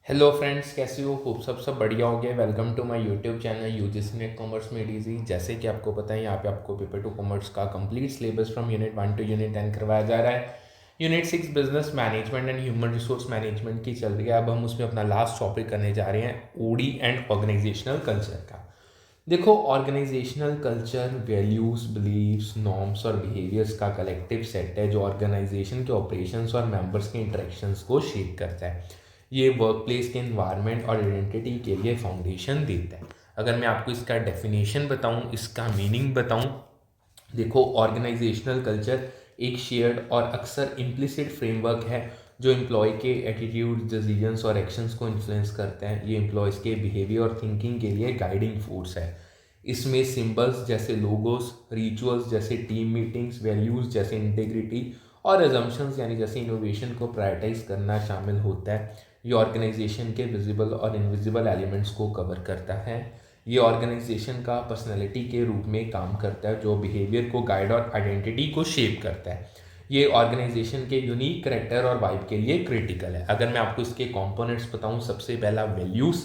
Hello friends, कैसे हो? Hope सब बढ़िया हो गया। Welcome to my YouTube channel UGC NET commerce made easy. जैसे कि आपको पता है, यहाँ पे आपको पेपर टू कॉमर्स का complete syllabus from unit 1 to unit 10 करवाया जा रहा है। Unit 6 business management and human resource management की चल रही है। अब हम उसमें अपना लास्ट टॉपिक करने जा रहे हैं, ओडी एंड ऑर्गेनाइजेशनल कल्चर का। देखो, organisational culture values, beliefs, norms और बिहेवियर्स का कलेक्टिव सेट है जो ऑर्गेनाइजेशन के ऑपरेशंस और मेंबर्स के इंटरेक्शंस को शेप करता है। ये वर्क प्लेस के इन्वायरमेंट और आइडेंटिटी के लिए फाउंडेशन देता है। अगर मैं आपको इसका डेफिनेशन बताऊं, इसका मीनिंग बताऊं, देखो, ऑर्गेनाइजेशनल कल्चर एक शेयर्ड और अक्सर इम्प्लिसिट फ्रेमवर्क है जो एम्प्लॉय के एटीट्यूड, डिसीजंस और एक्शंस को इन्फ्लुएंस करते हैं। ये एम्प्लॉयज़ के बिहेवियर और थिंकिंग के लिए गाइडिंग फोर्स है। इसमें सिंबल्स जैसे लोगोस, रिचुअल्स जैसे टीम मीटिंग्स, वैल्यूज़ जैसे इंटेग्रिटी और एजम्पशंस यानी जैसे इनोवेशन को प्रायोरिटाइज करना शामिल होता है। ये ऑर्गेनाइजेशन के विजिबल और इनविजिबल एलिमेंट्स को कवर करता है। ये ऑर्गेनाइजेशन का पर्सनैलिटी के रूप में काम करता है जो बिहेवियर को गाइड और आइडेंटिटी को शेप करता है। ये ऑर्गेनाइजेशन के यूनिक करेक्टर और वाइब के लिए क्रिटिकल है। अगर मैं आपको इसके कंपोनेंट्स बताऊं, सबसे पहला वैल्यूज़।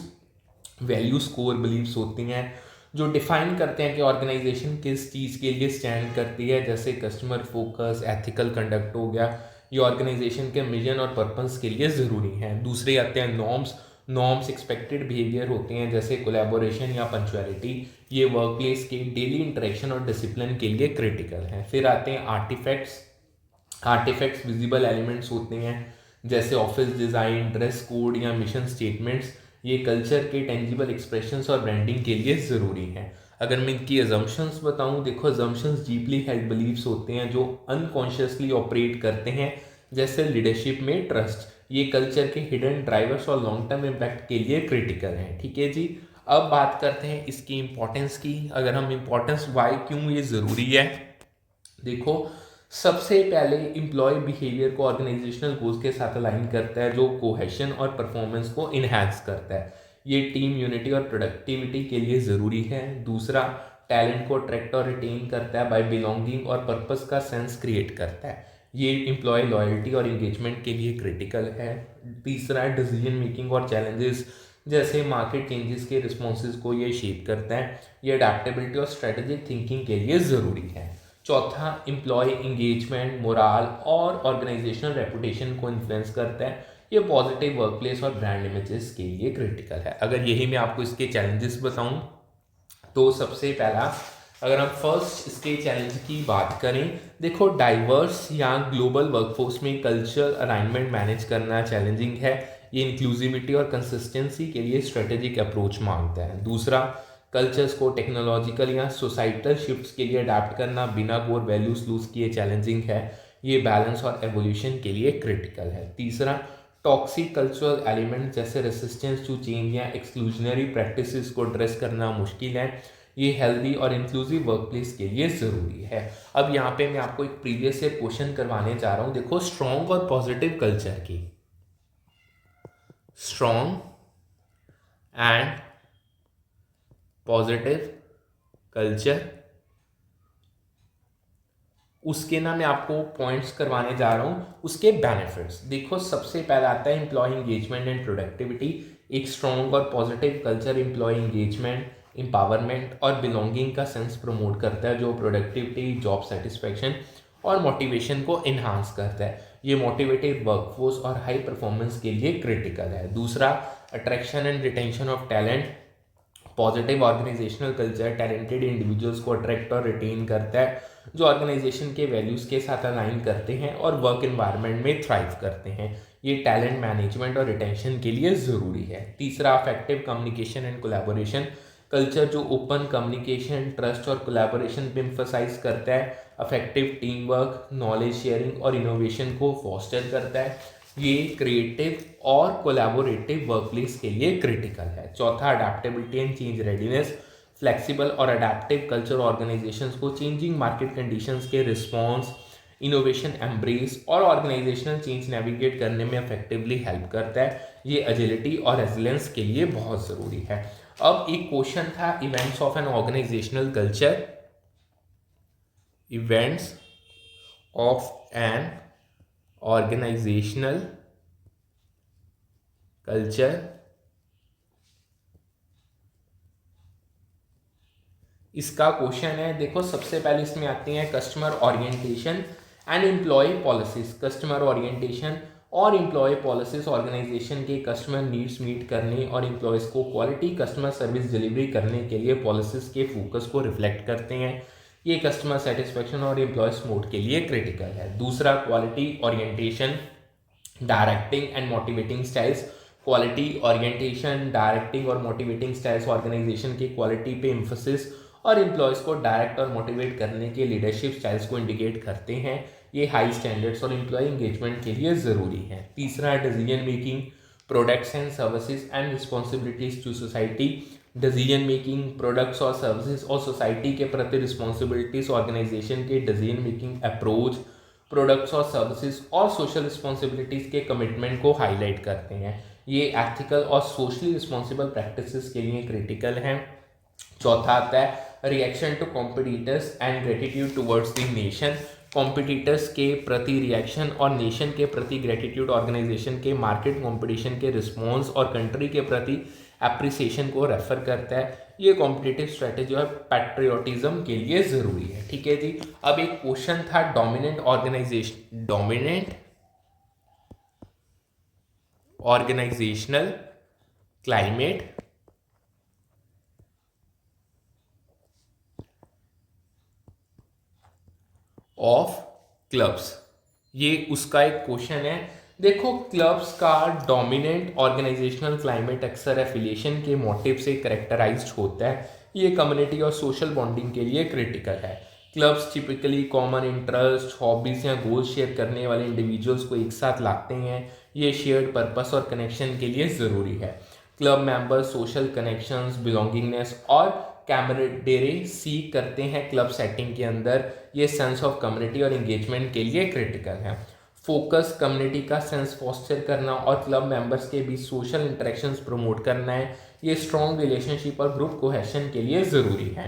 वैल्यूज कोर बिलीव्स होती हैं जो डिफाइन करते हैं कि ऑर्गेनाइजेशन किस चीज़ के लिए स्टैंड करती है, जैसे कस्टमर फोकस, एथिकल कंडक्ट हो गया। ये ऑर्गेनाइजेशन के मिशन और पर्पस के लिए ज़रूरी हैं। दूसरे आते हैं नॉर्म्स। नॉर्म्स एक्सपेक्टेड बिहेवियर होते हैं जैसे कोलैबोरेशन या पंचुअलिटी। ये वर्क प्लेस के डेली इंटरेक्शन और डिसिप्लिन के लिए क्रिटिकल हैं। फिर आते हैं आर्टिफैक्ट्स। आर्टिफैक्ट्स विजिबल एलिमेंट्स होते हैं जैसे ऑफिस डिज़ाइन, ड्रेस कोड या मिशन स्टेटमेंट्स। ये कल्चर के टेंजिबल एक्सप्रेशंस और ब्रांडिंग के लिए ज़रूरी हैं। अगर मैं इनकी अजम्पशंस बताऊं, देखो, अजम्पशंस डीपली हेल्ड बिलीव्स होते हैं जो अनकॉन्शियसली ऑपरेट करते हैं, जैसे लीडरशिप में ट्रस्ट। ये कल्चर के हिडन ड्राइवर्स और लॉन्ग टर्म इम्पैक्ट के लिए क्रिटिकल हैं। ठीक है जी। अब बात करते हैं इसकी इंपॉर्टेंस की। अगर हम इंपॉर्टेंस वाई, क्यों ये ज़रूरी है, देखो, सबसे पहले इम्प्लॉय बिहेवियर को ऑर्गेनाइजेशनल गोल्स के साथ अलाइन करता है जो कोहेशन और परफॉर्मेंस को इन्हांस करता है। ये टीम यूनिटी और प्रोडक्टिविटी के लिए ज़रूरी है। दूसरा, टैलेंट को अट्रैक्ट और रिटेन करता है बाय बिलोंगिंग और पर्पस का सेंस क्रिएट करता है। ये एम्प्लॉय लॉयल्टी और एंगेजमेंट के लिए क्रिटिकल है। तीसरा, डिसीजन मेकिंग और चैलेंजेस जैसे मार्केट चेंजेस के रिस्पॉन्सेज को ये शेप करता है। ये अडेप्टेबिलिटी और स्ट्रेटेजिक थिंकिंग के लिए ज़रूरी है। चौथा, एम्प्लॉय इंगेजमेंट, मोराल और ऑर्गेनाइजेशनल रेपुटेशन को इन्फ्लुएंस करता है। ये पॉजिटिव वर्क प्लेस और ब्रांड इमेजेस के लिए क्रिटिकल है। अगर यही मैं आपको इसके चैलेंजेस बताऊं, तो सबसे पहला, अगर हम फर्स्ट इसके चैलेंज की बात करें, देखो, डाइवर्स या ग्लोबल वर्कफोर्स में कल्चर अलाइनमेंट मैनेज करना चैलेंजिंग है। ये इंक्लूसिविटी और कंसिस्टेंसी के लिए स्ट्रेटेजिक अप्रोच मांगता है। दूसरा, कल्चर्स को टेक्नोलॉजिकल या सोसाइटल शिफ्ट्स के लिए अडाप्ट करना बिना कोर वैल्यूज लूज किए चैलेंजिंग है। ये बैलेंस और एवोल्यूशन के लिए क्रिटिकल है। तीसरा, टॉक्सिक कल्चरल एलिमेंट जैसे रेसिस्टेंस टू चेंज या एक्सक्लूजनरी प्रैक्टिसेस को ड्रेस करना मुश्किल है। ये हेल्दी और इंक्लूसिव वर्कप्लेस के लिए ज़रूरी है। अब यहाँ पे मैं आपको एक प्रीवियस ईयर क्वेश्चन करवाने जा रहा हूँ। देखो, स्ट्रॉन्ग और पॉजिटिव कल्चर की, स्ट्रॉन्ग एंड पॉजिटिव कल्चर, उसके ना मैं आपको पॉइंट्स करवाने जा रहा हूँ, उसके बेनिफिट्स। देखो, सबसे पहला आता है एम्प्लॉय इंगेजमेंट एंड प्रोडक्टिविटी। एक स्ट्रॉन्ग और positive culture employee engagement, empowerment और बिलोंगिंग का सेंस प्रमोट करता है जो प्रोडक्टिविटी, जॉब सेटिस्फैक्शन और मोटिवेशन को इन्हांस करता है। ये मोटिवेटेड वर्कफोर्स और हाई परफॉर्मेंस के लिए क्रिटिकल है। दूसरा, attraction and retention of talent. Positive organisational culture talented individuals को अट्रैक्ट और रिटेन करता है जो ऑर्गेनाइजेशन के वैल्यूज़ के साथ अलाइन करते हैं और वर्क एनवायरनमेंट में थ्राइव करते हैं। ये टैलेंट मैनेजमेंट और रिटेंशन के लिए ज़रूरी है। तीसरा, affective communication and collaboration culture जो ओपन कम्युनिकेशन, ट्रस्ट और कोलैबोरेशन पे एम्फसाइज करता है। Affective team work, knowledge sharing और इनोवेशन को फॉस्टर करता है। ये क्रिएटिव और कोलैबोरेटिव वर्कप्लेस के लिए क्रिटिकल है। चौथा, adaptability and change readiness. Flexible और अडेप्टिव कल्चर ऑर्गेनाइजेशंस को चेंजिंग मार्केट कंडीशंस के रिस्पॉन्स, इनोवेशन एम्ब्रेस और ऑर्गेनाइजेशनल चेंज नेविगेट करने में इफेक्टिवली हेल्प करता है। ये एजिलिटी और रेजिलेंस के लिए बहुत ज़रूरी है। अब एक क्वेश्चन था, events of an organisational culture, events of an organisational culture, इसका क्वेश्चन है। देखो सबसे पहले इसमें आती हैं customer orientation and employee policies. Customer orientation और एम्प्लॉय पॉलिसीज ऑर्गेनाइजेशन के कस्टमर नीड्स मीट करने और एम्प्लॉयज़ को क्वालिटी कस्टमर सर्विस डिलीवरी करने के लिए पॉलिसीज के फोकस को रिफ्लेक्ट करते हैं। ये कस्टमर सेटिस्फेक्शन और एम्प्लॉयज मोड के लिए क्रिटिकल है। दूसरा, quality orientation, directing and motivating styles. Quality orientation, directing और मोटिवेटिंग स्टाइल्स ऑर्गेनाइजेशन की क्वालिटी पे एम्फोसिस और एम्प्लॉयज़ को डायरेक्ट और मोटिवेट करने के लीडरशिप स्टाइल्स को इंडिकेट करते हैं। ये हाई स्टैंडर्ड्स और एम्प्लॉय एंगेजमेंट के लिए ज़रूरी है। तीसरा, decision making, products and services and responsibilities to society. Decision making, products और सर्विसेज और सोसाइटी के प्रति रिस्पॉन्सिबिलिटीज ऑर्गेनाइजेशन के डिसीजन मेकिंग अप्रोच, प्रोडक्ट्स और सर्विसेज और सोशल रिस्पॉन्सिबिलिटीज के कमिटमेंट को हाईलाइट करते हैं। ये एथिकल और सोशली रिस्पॉन्सिबल प्रैक्टिसेस के लिए क्रिटिकल हैं। चौथा आता है reaction to competitors and gratitude towards the nation. Competitors के प्रति रिएक्शन और नेशन के प्रति ग्रेटिट्यूड ऑर्गेनाइजेशन के मार्केट कॉम्पिटिशन के रिस्पॉन्स और कंट्री के प्रति एप्रिसिएशन को रेफर करता है। ये कॉम्पिटिटिव स्ट्रेटेजी और पैट्रियोटिज्म के लिए ज़रूरी है। ठीक है जी। अब एक क्वेश्चन था dominant organisational climate of clubs, ये उसका एक क्वेश्चन है। देखो क्लब्स का डोमिनेंट ऑर्गेनाइजेशनल क्लाइमेट अक्सर एफिलिएशन के मोटिव से करेक्टराइज्ड होता है। ये कम्युनिटी और सोशल बॉन्डिंग के लिए क्रिटिकल है। Clubs typically common interest, hobbies या गोल शेयर करने वाले इंडिविजुअल्स को एक साथ लाते हैं। ये शेयर्ड पर्पस और कनेक्शन के लिए ज़रूरी है। Club members social connections, belongingness और कैमरेडेरी सीख करते हैं क्लब सेटिंग के अंदर। ये सेंस ऑफ कम्युनिटी और एंगेजमेंट के लिए क्रिटिकल है। फोकस कम्युनिटी का सेंस फॉस्टर करना और क्लब मेंबर्स के बीच सोशल इंटरेक्शंस प्रमोट करना है। ये स्ट्रॉन्ग रिलेशनशिप और ग्रुप कोहेशन के लिए ज़रूरी है।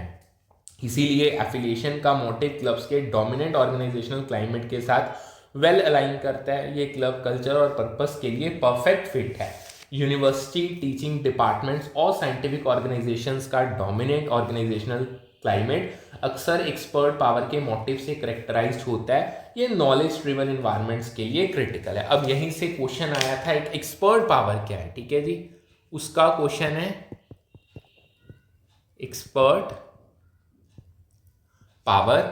इसीलिए एफिलिएशन का मोटिव क्लब्स के डोमिनेंट ऑर्गेनाइजेशनल क्लाइमेट के साथ वेल अलाइन करता है। ये क्लब कल्चर और पर्पस के लिए परफेक्ट फिट है। यूनिवर्सिटी, टीचिंग डिपार्टमेंट्स और साइंटिफिक ऑर्गेनाइजेशंस का डोमिनेंट ऑर्गेनाइजेशनल क्लाइमेट अक्सर एक्सपर्ट पावर के मोटिव से करेक्टराइज्ड होता है। ये नॉलेज ड्रिवन इन्वायरमेंट्स के लिए क्रिटिकल है। अब यहीं से क्वेश्चन आया था एक एक्सपर्ट पावर क्या है। ठीक है जी, उसका क्वेश्चन है एक्सपर्ट पावर।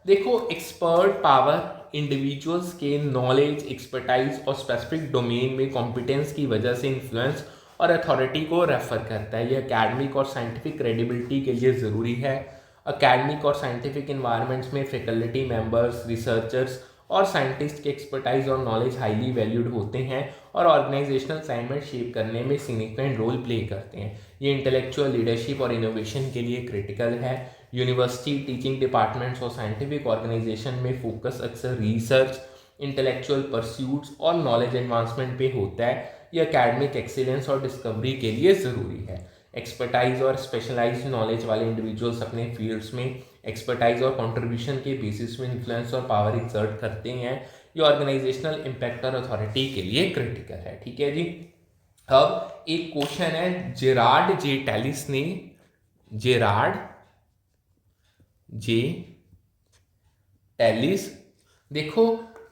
देखो एक्सपर्ट पावर इंडिविजुअल्स के नॉलेज, एक्सपर्टाइज और स्पेसिफिक डोमेन में कॉम्पिटेंस की वजह से इन्फ्लुएंस और अथॉरिटी को रेफर करता है। ये एकेडमिक और साइंटिफिक क्रेडिबिलिटी के लिए ज़रूरी है। एकेडमिक और साइंटिफिक इन्वायरमेंट्स में फैकल्टी मेंबर्स, रिसर्चर्स और साइंटिस्ट के एक्सपर्टाइज और नॉलेज हाईली वैल्यूड होते हैं और ऑर्गेनाइजेशनल क्लाइमेट शेप करने में सिग्निफिकेंट रोल प्ले करते हैं। ये इंटेलेक्चुअल लीडरशिप और इनोवेशन के लिए क्रिटिकल है। यूनिवर्सिटी, टीचिंग डिपार्टमेंट्स और साइंटिफिक ऑर्गेनाइजेशन में फोकस अक्सर रिसर्च, इंटेलेक्चुअल परस्यूट्स और नॉलेज एडवांसमेंट पे होता है। यह एकेडमिक एक्सीलेंस और डिस्कवरी के लिए ज़रूरी है। एक्सपर्टाइज और स्पेशलाइज्ड नॉलेज वाले इंडिविजुअल्स अपने फील्ड्स में एक्सपर्टाइज और कंट्रीब्यूशन के बेसिस में इन्फ्लुएंस और पावर एक्सर्ट करते हैं। ये ऑर्गेनाइजेशनल इम्पैक्ट और अथॉरिटी के लिए क्रिटिकल है। ठीक है जी। अब एक क्वेश्चन है जेरार्ड जे टेलिस। देखो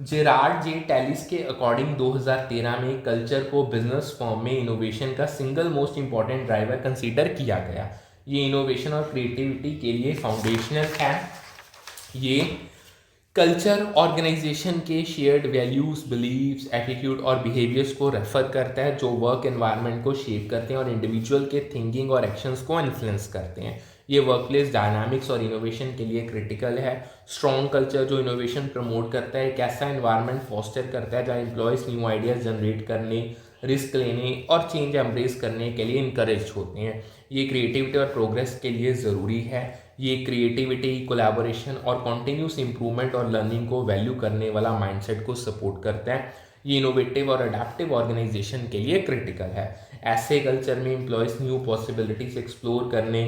जेरार्ड जे टेलिस के अकॉर्डिंग 2013 में कल्चर को बिजनेस फॉर्म में इनोवेशन का single most important driver consider किया गया। ये इनोवेशन और क्रिएटिविटी के लिए फाउंडेशनल है। ये कल्चर ऑर्गेनाइजेशन के शेयर्ड वैल्यूज, बिलीव्स, एटीट्यूड और बिहेवियर्स को रेफर करता है जो वर्क एनवायरनमेंट को शेप करते हैं और इंडिविजुअल के थिंकिंग और एक्शंस को इन्फ्लुएंस करते हैं। ये वर्कप्लेस डायनामिक्स और इनोवेशन के लिए क्रिटिकल है। स्ट्रॉन्ग कल्चर जो इनोवेशन प्रमोट करता है, एक ऐसा एनवायरनमेंट फॉस्टर करता है जहाँ एम्प्लॉयज़ न्यू आइडियाज़ जनरेट करने, रिस्क लेने और चेंज एम्ब्रेस करने के लिए इनकरेज होते हैं। ये क्रिएटिविटी और प्रोग्रेस के लिए ज़रूरी है। ये क्रिएटिविटी, कोलैबोरेशन और कॉन्टिन्यूस इंप्रूवमेंट और लर्निंग को वैल्यू करने वाला माइंडसेट को सपोर्ट करता है। ये इनोवेटिव और अडेप्टिव ऑर्गेनाइजेशन के लिए क्रिटिकल है। ऐसे कल्चर में एम्प्लॉयज़ न्यू पॉसिबिलिटीज एक्सप्लोर करने,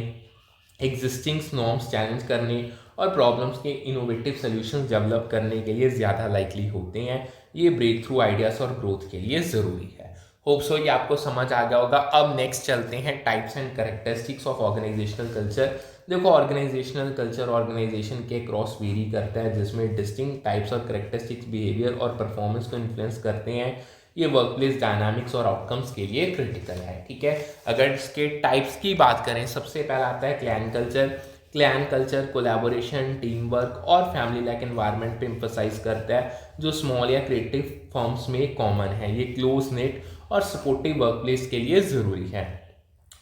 एग्जिस्टिंग नॉर्म्स चैलेंज करने और प्रॉब्लम्स के इनोवेटिव सॉल्यूशंस डेवलप करने के लिए ज़्यादा लाइकली होते हैं। ये ब्रेक थ्रू आइडियाज़ और ग्रोथ के लिए ज़रूरी है। होप सो ये आपको समझ आ गया होगा। अब नेक्स्ट चलते हैं types and characteristics of organisational culture. देखो ऑर्गेनाइजेशनल कल्चर ऑर्गेनाइजेशन के क्रॉस वेरी करता है, जिसमें डिस्टिंक्ट टाइप्स और कैरेक्टरिस्टिक्स बिहेवियर और परफॉर्मेंस को इन्फ्लुएंस करते हैं। ये वर्कप्लेस डायनामिक्स और आउटकम्स के लिए क्रिटिकल है, ठीक है। अगर इसके टाइप्स की बात करें, सबसे पहला आता है clan culture. Clan culture collaboration, team work और फैमिली लाइक एनवायरनमेंट पे एम्फसाइज करता है, जो स्मॉल या क्रिएटिव फर्म्स में कॉमन है। ये क्लोज नेट और सपोर्टिव वर्कप्लेस के लिए ज़रूरी है।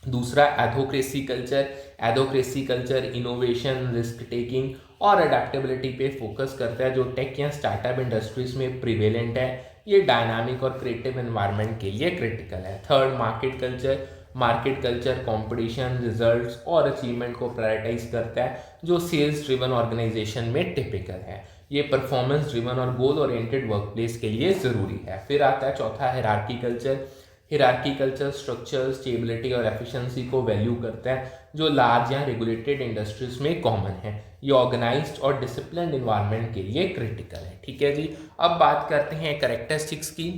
दूसरा adhocracy culture. Adhocracy culture innovation, risk taking और अडेप्टेबिलिटी पे फोकस करता है, जो टेक या स्टार्टअप इंडस्ट्रीज में प्रिवेलेंट है। ये डायनामिक और क्रिएटिव एनवायरनमेंट के लिए क्रिटिकल है। Third market culture. Market culture competition, results और अचीवमेंट को प्रायोरिटाइज करता है, जो सेल्स ड्रिवन ऑर्गेनाइजेशन में टिपिकल है। ये परफॉर्मेंस ड्रिवन और गोल ओरिएंटेड वर्कप्लेस के लिए ज़रूरी है। फिर आता है चौथा hierarchy culture. Hierarchy culture structure, stability और एफिशिएंसी को वैल्यू करता है, जो लार्ज या रेगुलेटेड इंडस्ट्रीज में कॉमन है। ये ऑर्गेनाइज्ड और डिसिप्लिन्ड एनवायरनमेंट के लिए क्रिटिकल है, ठीक है जी। अब बात करते हैं कैरेक्टरिस्टिक्स की।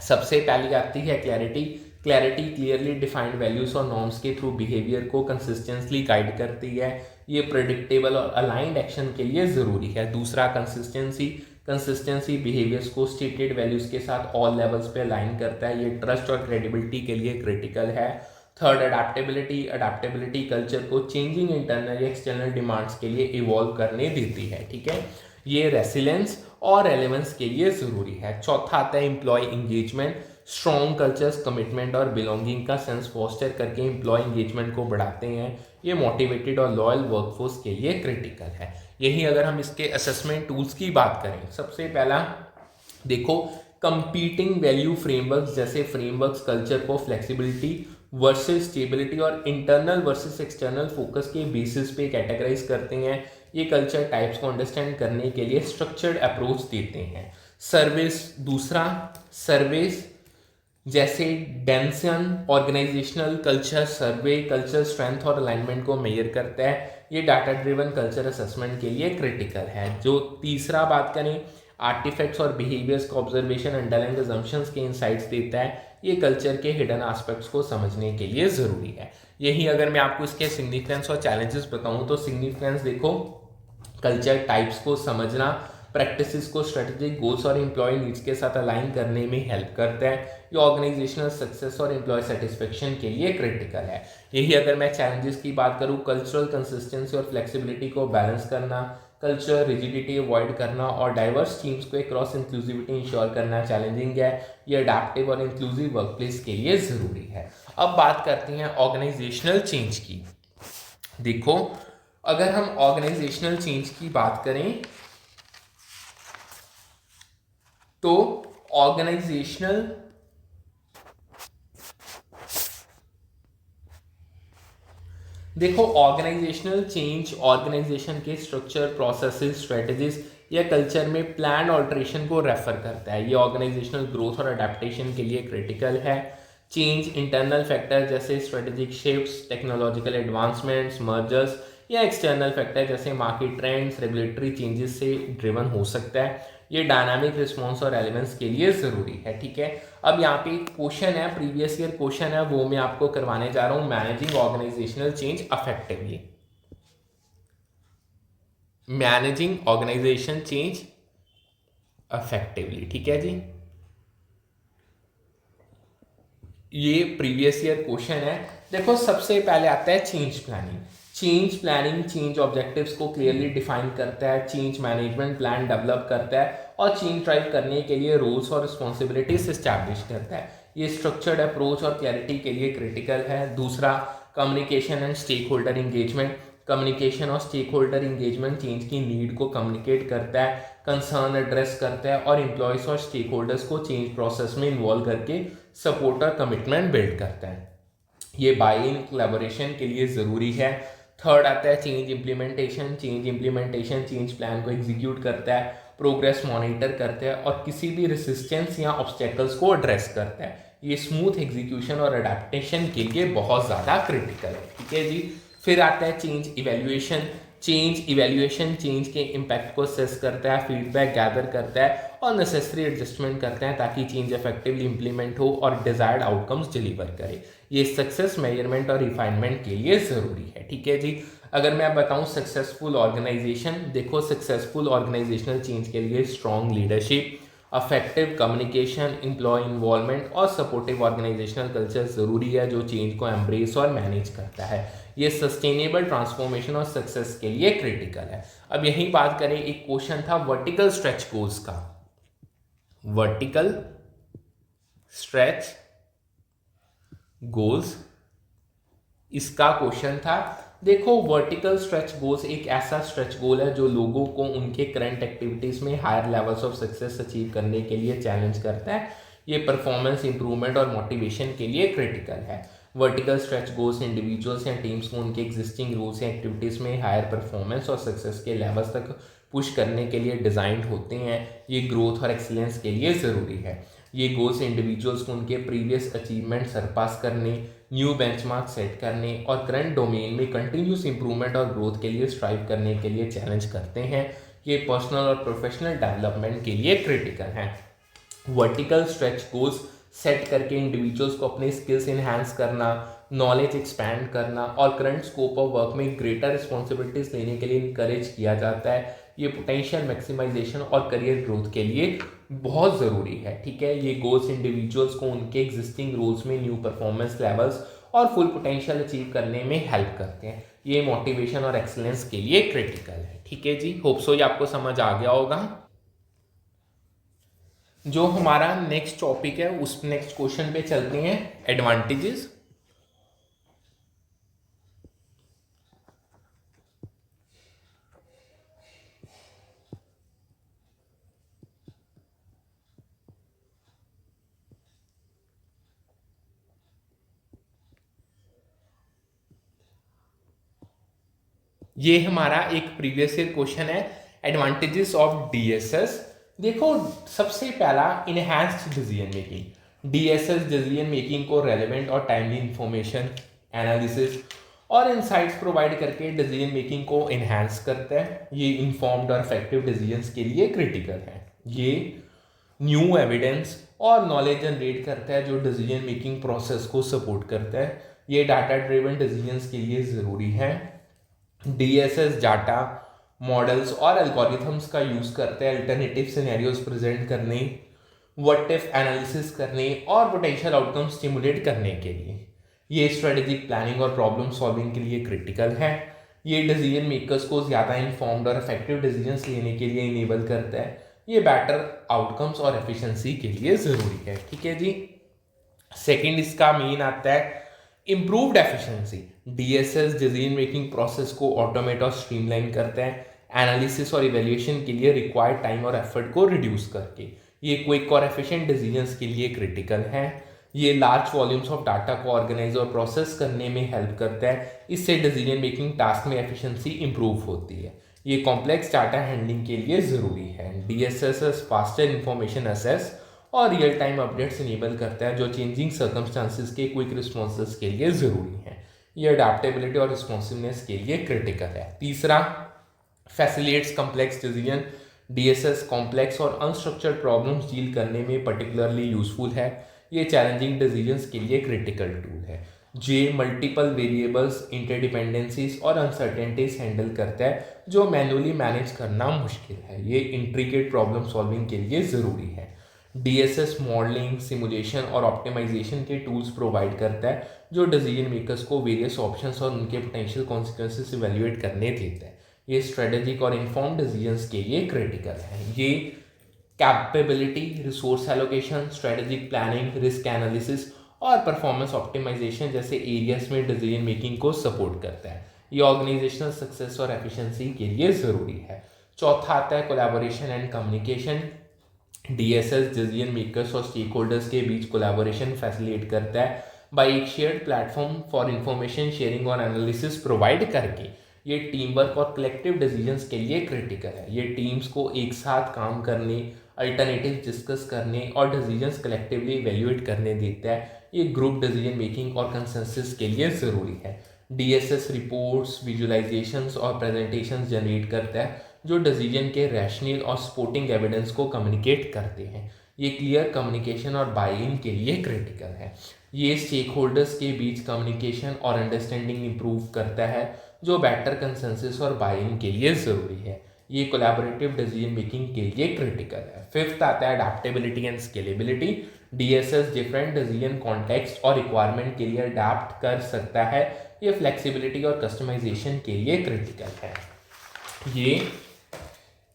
सबसे पहली आती है clarity. Clarity clearly defined values और नॉर्म्स के थ्रू बिहेवियर को कंसिस्टेंटली गाइड करती है। ये प्रेडिक्टेबल और अलाइंड एक्शन के लिए ज़रूरी है। दूसरा कंसिस्टेंसी। कंसिस्टेंसी बिहेवियर्स को स्टेटेड वैल्यूज के साथ ऑल लेवल्स पे अलाइन करता है। ये ट्रस्ट और क्रेडिबिलिटी के लिए क्रिटिकल है। Third adaptability. अडेप्टेबिलिटी कल्चर को चेंजिंग इंटरनल या एक्सटर्नल डिमांड्स के लिए इवॉल्व करने देती है, ठीक है। ये रेसिलेंस और रेलेवेंस के लिए ज़रूरी है। चौथा आता है employee engagement. Strong cultures commitment और बिलोंगिंग का सेंस फॉस्टर करके एम्प्लॉय इंगेजमेंट को बढ़ाते हैं। ये मोटिवेटेड और लॉयल वर्कफोर्स के लिए क्रिटिकल है। यही अगर हम इसके असेसमेंट टूल्स की बात करें, सबसे पहला देखो कंपीटिंग वैल्यू फ्रेमवर्क्स जैसे फ्रेमवर्क्स कल्चर को फ्लेक्सिबिलिटी वर्सेस स्टेबिलिटी और इंटरनल वर्सेस एक्सटर्नल फोकस के बेसिस पे कैटेगराइज करते हैं। ये कल्चर टाइप्स को अंडरस्टैंड करने के लिए स्ट्रक्चर्ड अप्रोच देते हैं। सर्विस। दूसरा सर्विस जैसे डेंसन ऑर्गेनाइजेशनल कल्चर सर्वे कल्चर स्ट्रेंथ और अलाइनमेंट को मेजर करता है। ये डाटा ड्रिवन कल्चर असेसमेंट के लिए क्रिटिकल है। जो तीसरा बात करें आर्टिफैक्ट्स और बिहेवियर्स का ऑब्जर्वेशन अंडरलाइंग अजम्पशंस के इनसाइट्स देता है। ये कल्चर के हिडन एस्पेक्ट्स को समझने के लिए ज़रूरी है। यही अगर मैं आपको इसके सिग्निफिकेंस और चैलेंजेस बताऊं तो सिग्निफिकेंस देखो कल्चर टाइप्स को समझना प्रैक्टिसेस को स्ट्रेटेजिक गोल्स और एम्प्लॉय नीड्स के साथ अलाइन करने में हेल्प करता है। ये ऑर्गेनाइजेशनल सक्सेस और एम्प्लॉय सेटिस्फेक्शन के लिए क्रिटिकल है। यही अगर मैं चैलेंजेस की बात करूँ कल्चरल कंसिस्टेंसी और फ्लेक्सिबिलिटी को बैलेंस करना, कल्चर रिजिडिटी अवॉइड करना और डाइवर्स टीम्स को क्रॉस इंक्लूसिविटी इंश्योर करना चैलेंजिंग है। ये अडैप्टिव और इंक्लूसिव वर्कप्लेस के लिए ज़रूरी है। अब बात करते हैं ऑर्गेनाइजेशनल चेंज की। देखो अगर हम ऑर्गेनाइजेशनल चेंज की बात करें तो ऑर्गेनाइजेशनल चेंज ऑर्गेनाइजेशन के स्ट्रक्चर प्रोसेसेस स्ट्रेटजीज या कल्चर में प्लान ऑल्ट्रेशन को रेफर करता है। ये ऑर्गेनाइजेशनल ग्रोथ और अडेप्टेशन के लिए क्रिटिकल है। चेंज इंटरनल फैक्टर जैसे strategic shifts, technological advancements, mergers या एक्सटर्नल फैक्टर जैसे मार्केट ट्रेंड्स, रेगुलेटरी चेंजेस से ड्रिवन हो सकता है। ये डायनामिक रिस्पॉन्स और एलिमेंट्स के लिए ज़रूरी है, ठीक है। अब यहाँ पे क्वेश्चन है, प्रीवियस ईयर क्वेश्चन है, वो मैं आपको करवाने जा रहा हूँ। Managing organisational change effectively. Managing organisation change effectively, ठीक है जी। ये प्रीवियस ईयर क्वेश्चन है। देखो सबसे पहले आता है change planning. Change planning change objectives को क्लियरली डिफाइन करता है, चेंज मैनेजमेंट प्लान डेवलप करता है और चेंज ड्राइव करने के लिए रोल्स और रिस्पॉन्सिबिलिटीज एस्टैब्लिश करता है। ये स्ट्रक्चर्ड अप्रोच और क्लैरिटी के लिए क्रिटिकल है। दूसरा communication and stakeholder engagement. Communication और स्टेक होल्डर इंगेजमेंट चेंज की नीड को कम्युनिकेट करता है, कंसर्न एड्रेस करता है और एम्प्लॉयज़ और स्टेक होल्डर्स को चेंज प्रोसेस में इन्वॉल्व करके सपोर्ट और कमिटमेंट बिल्ड करता है। ये बाय इन कोलैबोरेशन के लिए ज़रूरी है। थर्ड आता है change implementation. Change implementation change plan को एग्जीक्यूट करता है, प्रोग्रेस मॉनिटर करता है और किसी भी रेसिस्टेंस या ऑब्स्टेकल्स को एड्रेस करता है। ये स्मूथ एग्जीक्यूशन और अडेप्टेशन के लिए बहुत ज़्यादा क्रिटिकल है, ठीक है जी। फिर आता है change evaluation. Change evaluation change के इम्पैक्ट को असेस करता है, फीडबैक गैदर करता है और नेसेसरी एडजस्टमेंट करते हैं ताकि चेंज इफेक्टिवली इंप्लीमेंट हो और डिजायर्ड आउटकम्स डिलीवर करे। ये सक्सेस मेजरमेंट और रिफाइनमेंट के लिए ज़रूरी है। ठीक है जी। अगर मैं बताऊं सक्सेसफुल ऑर्गेनाइजेशन, देखो सक्सेसफुल ऑर्गेनाइजेशनल चेंज के लिए strong leadership, effective communication, employee involvement और सपोर्टिव ऑर्गेनाइजेशनल कल्चर ज़रूरी है जो चेंज को एम्ब्रेस और मैनेज करता है। ये सस्टेनेबल ट्रांसफॉर्मेशन और सक्सेस के लिए क्रिटिकल है। अब यही बात करें, एक क्वेश्चन था वर्टिकल स्ट्रेच गोल्स का। वर्टिकल स्ट्रेच गोल्स इसका क्वेश्चन था। देखो वर्टिकल स्ट्रेच गोल्स एक ऐसा स्ट्रेच गोल है जो लोगों को उनके करंट एक्टिविटीज में higher levels of success achieve करने के लिए चैलेंज करता है। ये परफॉर्मेंस इंप्रूवमेंट और मोटिवेशन के लिए क्रिटिकल है। वर्टिकल स्ट्रेच गोल्स इंडिविजुअल्स या टीम्स को उनके एग्जिस्टिंग रूल्स या एक्टिविटीज में हायर परफॉर्मेंस और सक्सेस के लेवल्स तक पुश करने के लिए डिजाइंड होते हैं। ये ग्रोथ और एक्सीलेंस के लिए ज़रूरी है। ये गोल्स इंडिविजुअल्स को उनके प्रीवियस अचीवमेंट सरपास करने, न्यू बेंचमार्क सेट करने और करंट डोमेन में कंटिन्यूस इंप्रूवमेंट और ग्रोथ के लिए स्ट्राइव करने के लिए चैलेंज करते हैं। ये पर्सनल और प्रोफेशनल डेवलपमेंट के लिए क्रिटिकल हैं। वर्टिकल स्ट्रेच गोल्स सेट करके इंडिविजुअल्स को अपने स्किल्स इन्हांस करना, नॉलेज एक्सपैंड करना और करंट स्कोप ऑफ वर्क में ग्रेटर रिस्पॉन्सिबिलिटीज लेने के लिए इनकरेज किया जाता है। ये पोटेंशियल मैक्सिमाइजेशन और करियर ग्रोथ के लिए बहुत ज़रूरी है। ठीक है। ये गोल्स इंडिविजुअल्स को उनके एग्जिस्टिंग रोल्स में न्यू परफॉर्मेंस लेवल्स और फुल पोटेंशियल अचीव करने में हेल्प करते हैं। ये मोटिवेशन और एक्सीलेंस के लिए क्रिटिकल है। ठीक है जी। होप सो ये आपको समझ आ गया होगा। जो हमारा नेक्स्ट टॉपिक है उस नेक्स्ट क्वेश्चन पे चलते हैं, एडवांटेजेस। ये हमारा एक प्रीवियस ईयर क्वेश्चन है, एडवांटेजेस ऑफ डीएसएस। देखो सबसे पहला enhanced decision making. DSS decision making को रेलेवेंट और टाइमली इंफॉर्मेशन, एनालिसिस और इनसाइट्स प्रोवाइड करके डिसीजन मेकिंग को इन्हांस करता है। ये इन्फॉर्म्ड और इफेक्टिव डिसीजंस के लिए क्रिटिकल है। ये न्यू एविडेंस और नॉलेज जनरेट करता है जो डिसीजन मेकिंग प्रोसेस को सपोर्ट करता है। ये डाटा ड्रिवन डिसीजंस के लिए ज़रूरी है। डीएसएस डाटा मॉडल्स और एल्गोरिथम्स का यूज़ करते हैं अल्टरनेटिव सिनेरियोज प्रेजेंट करने, व्हाट इफ एनालिसिस करने और पोटेंशियल आउटकम स्टिमुलेट करने के लिए। ये स्ट्रेटेजिक प्लानिंग और प्रॉब्लम सॉल्विंग के लिए क्रिटिकल है। ये डिसीजन मेकर्स को ज़्यादा इन्फॉर्म्ड और इफेक्टिव डिसीजंस लेने के लिए इनेबल करता है। ये बेटर आउटकम्स और एफिशिएंसी के लिए ज़रूरी है। ठीक है जी। सेकंड इसका मेन आता है improved efficiency. DSS decision making process को ऑटोमेट और स्ट्रीमलाइन करता है, एनालिसिस और इवैल्यूएशन के लिए रिक्वायर्ड टाइम और एफर्ट को रिड्यूस करके। ये क्विक और एफिशिएंट डिसीजंस के लिए क्रिटिकल है। ये लार्ज वॉल्यूम्स ऑफ डाटा को ऑर्गेनाइज और प्रोसेस करने में हेल्प करता है। इससे डिसीजन मेकिंग टास्क में एफिशिएंसी इंप्रूव होती है। ये कॉम्प्लेक्स डाटा हैंडलिंग के लिए ज़रूरी है। डीएसएस फास्टर इंफॉर्मेशन असेस और रियल टाइम अपडेट्स इनेबल करता है जो चेंजिंग सर्कमस्टांसिस के क्विक रिस्पॉन्सेस के लिए ज़रूरी है। ये अडेप्टेबिलिटी और रिस्पॉन्सिवनेस के लिए क्रिटिकल है। तीसरा, facilitates complex decision. DSS complex और अनस्ट्रक्चर्ड प्रॉब्लम्स डील करने में पर्टिकुलरली यूजफुल है। ये चैलेंजिंग डिसीजंस के लिए क्रिटिकल टूल है। जे मल्टीपल वेरिएबल्स, इंटरडिपेंडेंसीज और अनसर्टेनिटीज हैंडल करता है जो मैनुअली मैनेज करना मुश्किल है। ये इंट्रिकेट प्रॉब्लम सॉल्विंग के लिए ज़रूरी है। डीएसएस मॉडलिंग, सिमुलेशन और ऑप्टिमाइजेशन के टूल्स प्रोवाइड करता है जो डिसीजन मेकर्स को वेरियस ऑप्शंस और उनके पोटेंशियल कॉन्सिक्वेंसेस इवैल्यूएट करने देता है। ये स्ट्रेटेजिक और इन्फॉर्म्ड डिसीजंस के लिए क्रिटिकल है। ये capability, resource allocation, strategic planning, risk analysis और परफॉर्मेंस ऑप्टिमाइजेशन जैसे एरियाज में डिसीजन मेकिंग को सपोर्ट करता है। ये ऑर्गेनाइजेशनल सक्सेस और एफिशिएंसी के लिए ज़रूरी है। चौथा आता है collaboration and communication. DSS decision makers और स्टेक होल्डर्स के बीच कोलैबोरेशन फैसिलिटेट करता है बाय एक shared platform for information sharing और एनालिसिस प्रोवाइड करके। ये टीम वर्क और कलेक्टिव डिसीजंस के लिए क्रिटिकल है। ये टीम्स को एक साथ काम करने, अल्टरनेटिव डिस्कस करने और डिसीजंस कलेक्टिवली इवैल्यूएट करने देता है। ये ग्रुप डिसीजन मेकिंग और कंसेंसस के लिए ज़रूरी है। डीएसएस रिपोर्ट्स, विजुअलाइजेशंस और प्रेजेंटेशंस जनरेट करता है जो डिसीजन के रैशनल और सपोर्टिंग एविडेंस को कम्युनिकेट करते हैं। ये क्लियर कम्युनिकेशन और बाइंग के लिए क्रिटिकल है। ये स्टेक होल्डर्स के बीच कम्युनिकेशन और अंडरस्टैंडिंग इंप्रूव करता है, जो बेटर कंसेंसस और बाइंग के लिए ज़रूरी है। ये कोलैबोरेटिव डिसीजन मेकिंग के लिए क्रिटिकल है। फिफ्थ आता है adaptability and scalability. DSS different decision context और रिक्वायरमेंट के लिए अडेप्ट कर सकता है। ये फ्लेक्सिबिलिटी और कस्टमाइजेशन के लिए क्रिटिकल है। ये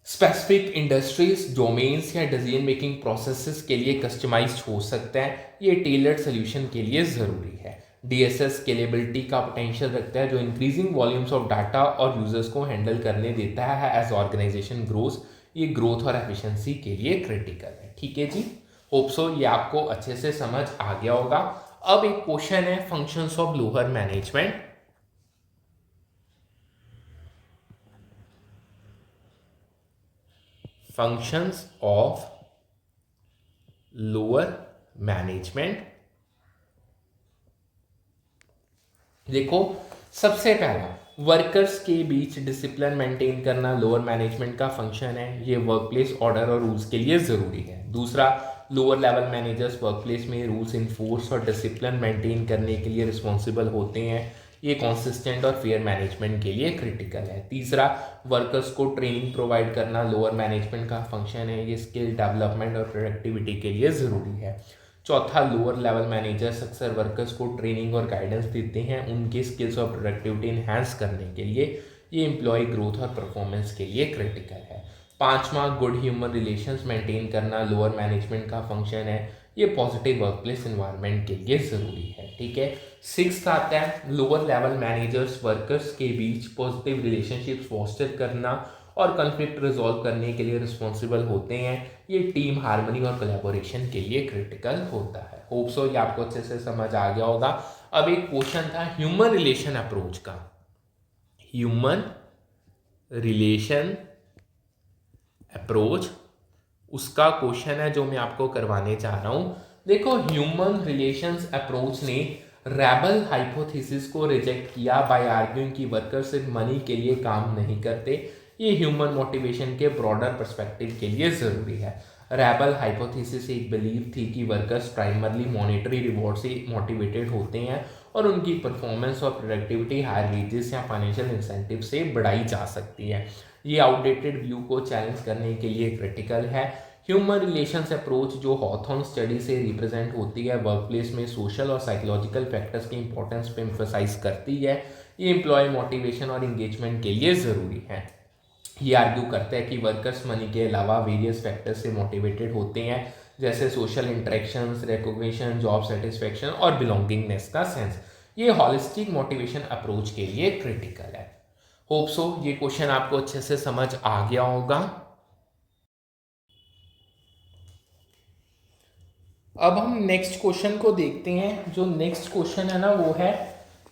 स्पेसिफिक इंडस्ट्रीज, डोमेन्स या डिसीजन मेकिंग प्रोसेसेस के लिए कस्टमाइज्ड हो सकता है। ये टेलर्ड सोल्यूशन के लिए ज़रूरी है। डीएसएस स्केलेबिलिटी का पोटेंशियल रखता है, जो इंक्रीजिंग वॉल्यूम्स ऑफ डाटा और यूजर्स को हैंडल करने देता है एज ऑर्गेनाइजेशन ग्रोथ। ये ग्रोथ और एफिशिएंसी के लिए क्रिटिकल है। ठीक है जी, होप सो ये आपको अच्छे से समझ आ गया होगा। अब एक क्वेश्चन है functions of lower management. Functions of lower management. देखो, सबसे पहला वर्कर्स के बीच डिसिप्लिन मेंटेन करना लोअर मैनेजमेंट का फंक्शन है। ये वर्कप्लेस ऑर्डर और रूल्स के लिए ज़रूरी है। दूसरा, लोअर लेवल मैनेजर्स वर्कप्लेस में रूल्स इन्फोर्स और डिसिप्लिन मेंटेन करने के लिए रिस्पॉन्सिबल होते हैं। ये कॉन्सिस्टेंट और फेयर मैनेजमेंट के लिए क्रिटिकल है। तीसरा, वर्कर्स को ट्रेनिंग प्रोवाइड करना लोअर मैनेजमेंट का फंक्शन है। ये स्किल डेवलपमेंट और प्रोडक्टिविटी के लिए ज़रूरी है। चौथा, लोअर लेवल मैनेजर्स अक्सर वर्कर्स को ट्रेनिंग और गाइडेंस देते हैं उनके स्किल्स और प्रोडक्टिविटी इन्हांस करने के लिए। ये एम्प्लॉय ग्रोथ और परफॉर्मेंस के लिए क्रिटिकल है। पांचवा, गुड ह्यूमन रिलेशंस मेंटेन करना लोअर मैनेजमेंट का फंक्शन है। ये पॉजिटिव वर्कप्लेस एनवायरनमेंट के लिए ज़रूरी है। ठीक है। सिक्स्थ आता है, लोअर लेवल मैनेजर्स वर्कर्स के बीच पॉजिटिव रिलेशनशिप्स फॉस्टर करना और कॉन्फ्लिक्ट रिजॉल्व करने के लिए रिस्पॉन्सिबल होते हैं। ये टीम हार्मनी और कोलैबोरेशन के लिए क्रिटिकल होता है। होप सो ये आपको अच्छे से समझ आ गया होगा। अब एक क्वेश्चन था ह्यूमन रिलेशन अप्रोच का। ह्यूमन रिलेशन अप्रोच, उसका क्वेश्चन है जो मैं आपको करवाने चाह रहा हूं। देखो, ह्यूमन रिलेशंस अप्रोच ने रेबल हाइपोथेसिस को रिजेक्ट किया बाय आर्ग्यूइंग कि वर्कर सिर्फ मनी के लिए काम नहीं करते। ये ह्यूमन मोटिवेशन के ब्रॉडर पर्सपेक्टिव के लिए ज़रूरी है। रेबल हाइपोथेसिस एक बिलीव थी कि वर्कर्स प्राइमरली मॉनेटरी रिवॉर्ड से मोटिवेटेड होते हैं और उनकी परफॉर्मेंस और प्रोडक्टिविटी हायर वेजेस या फाइनेंशियल इंसेंटिव से बढ़ाई जा सकती है। ये आउटडेटेड व्यू को चैलेंज करने के लिए क्रिटिकल है। ह्यूमन रिलेशंस अप्रोच, जो हॉथॉर्न स्टडी से रिप्रेजेंट होती है, वर्कप्लेस में सोशल और साइकोलॉजिकल फैक्टर्स के इंपॉर्टेंस पे एम्फसाइज करती है। ये एम्प्लॉय मोटिवेशन और इंगेजमेंट के लिए ज़रूरी है। ये आर्ग्यू करता है कि वर्कर्स मनी के अलावा वेरियस फैक्टर्स से मोटिवेटेड होते हैं, जैसे social interactions, recognition, job satisfaction और बिलोंगिंगनेस का सेंस। ये हॉलिस्टिक मोटिवेशन अप्रोच के लिए क्रिटिकल है। होप सो ये क्वेश्चन आपको अच्छे से समझ आ गया होगा। अब हम नेक्स्ट क्वेश्चन को देखते हैं। जो नेक्स्ट क्वेश्चन है ना, वो है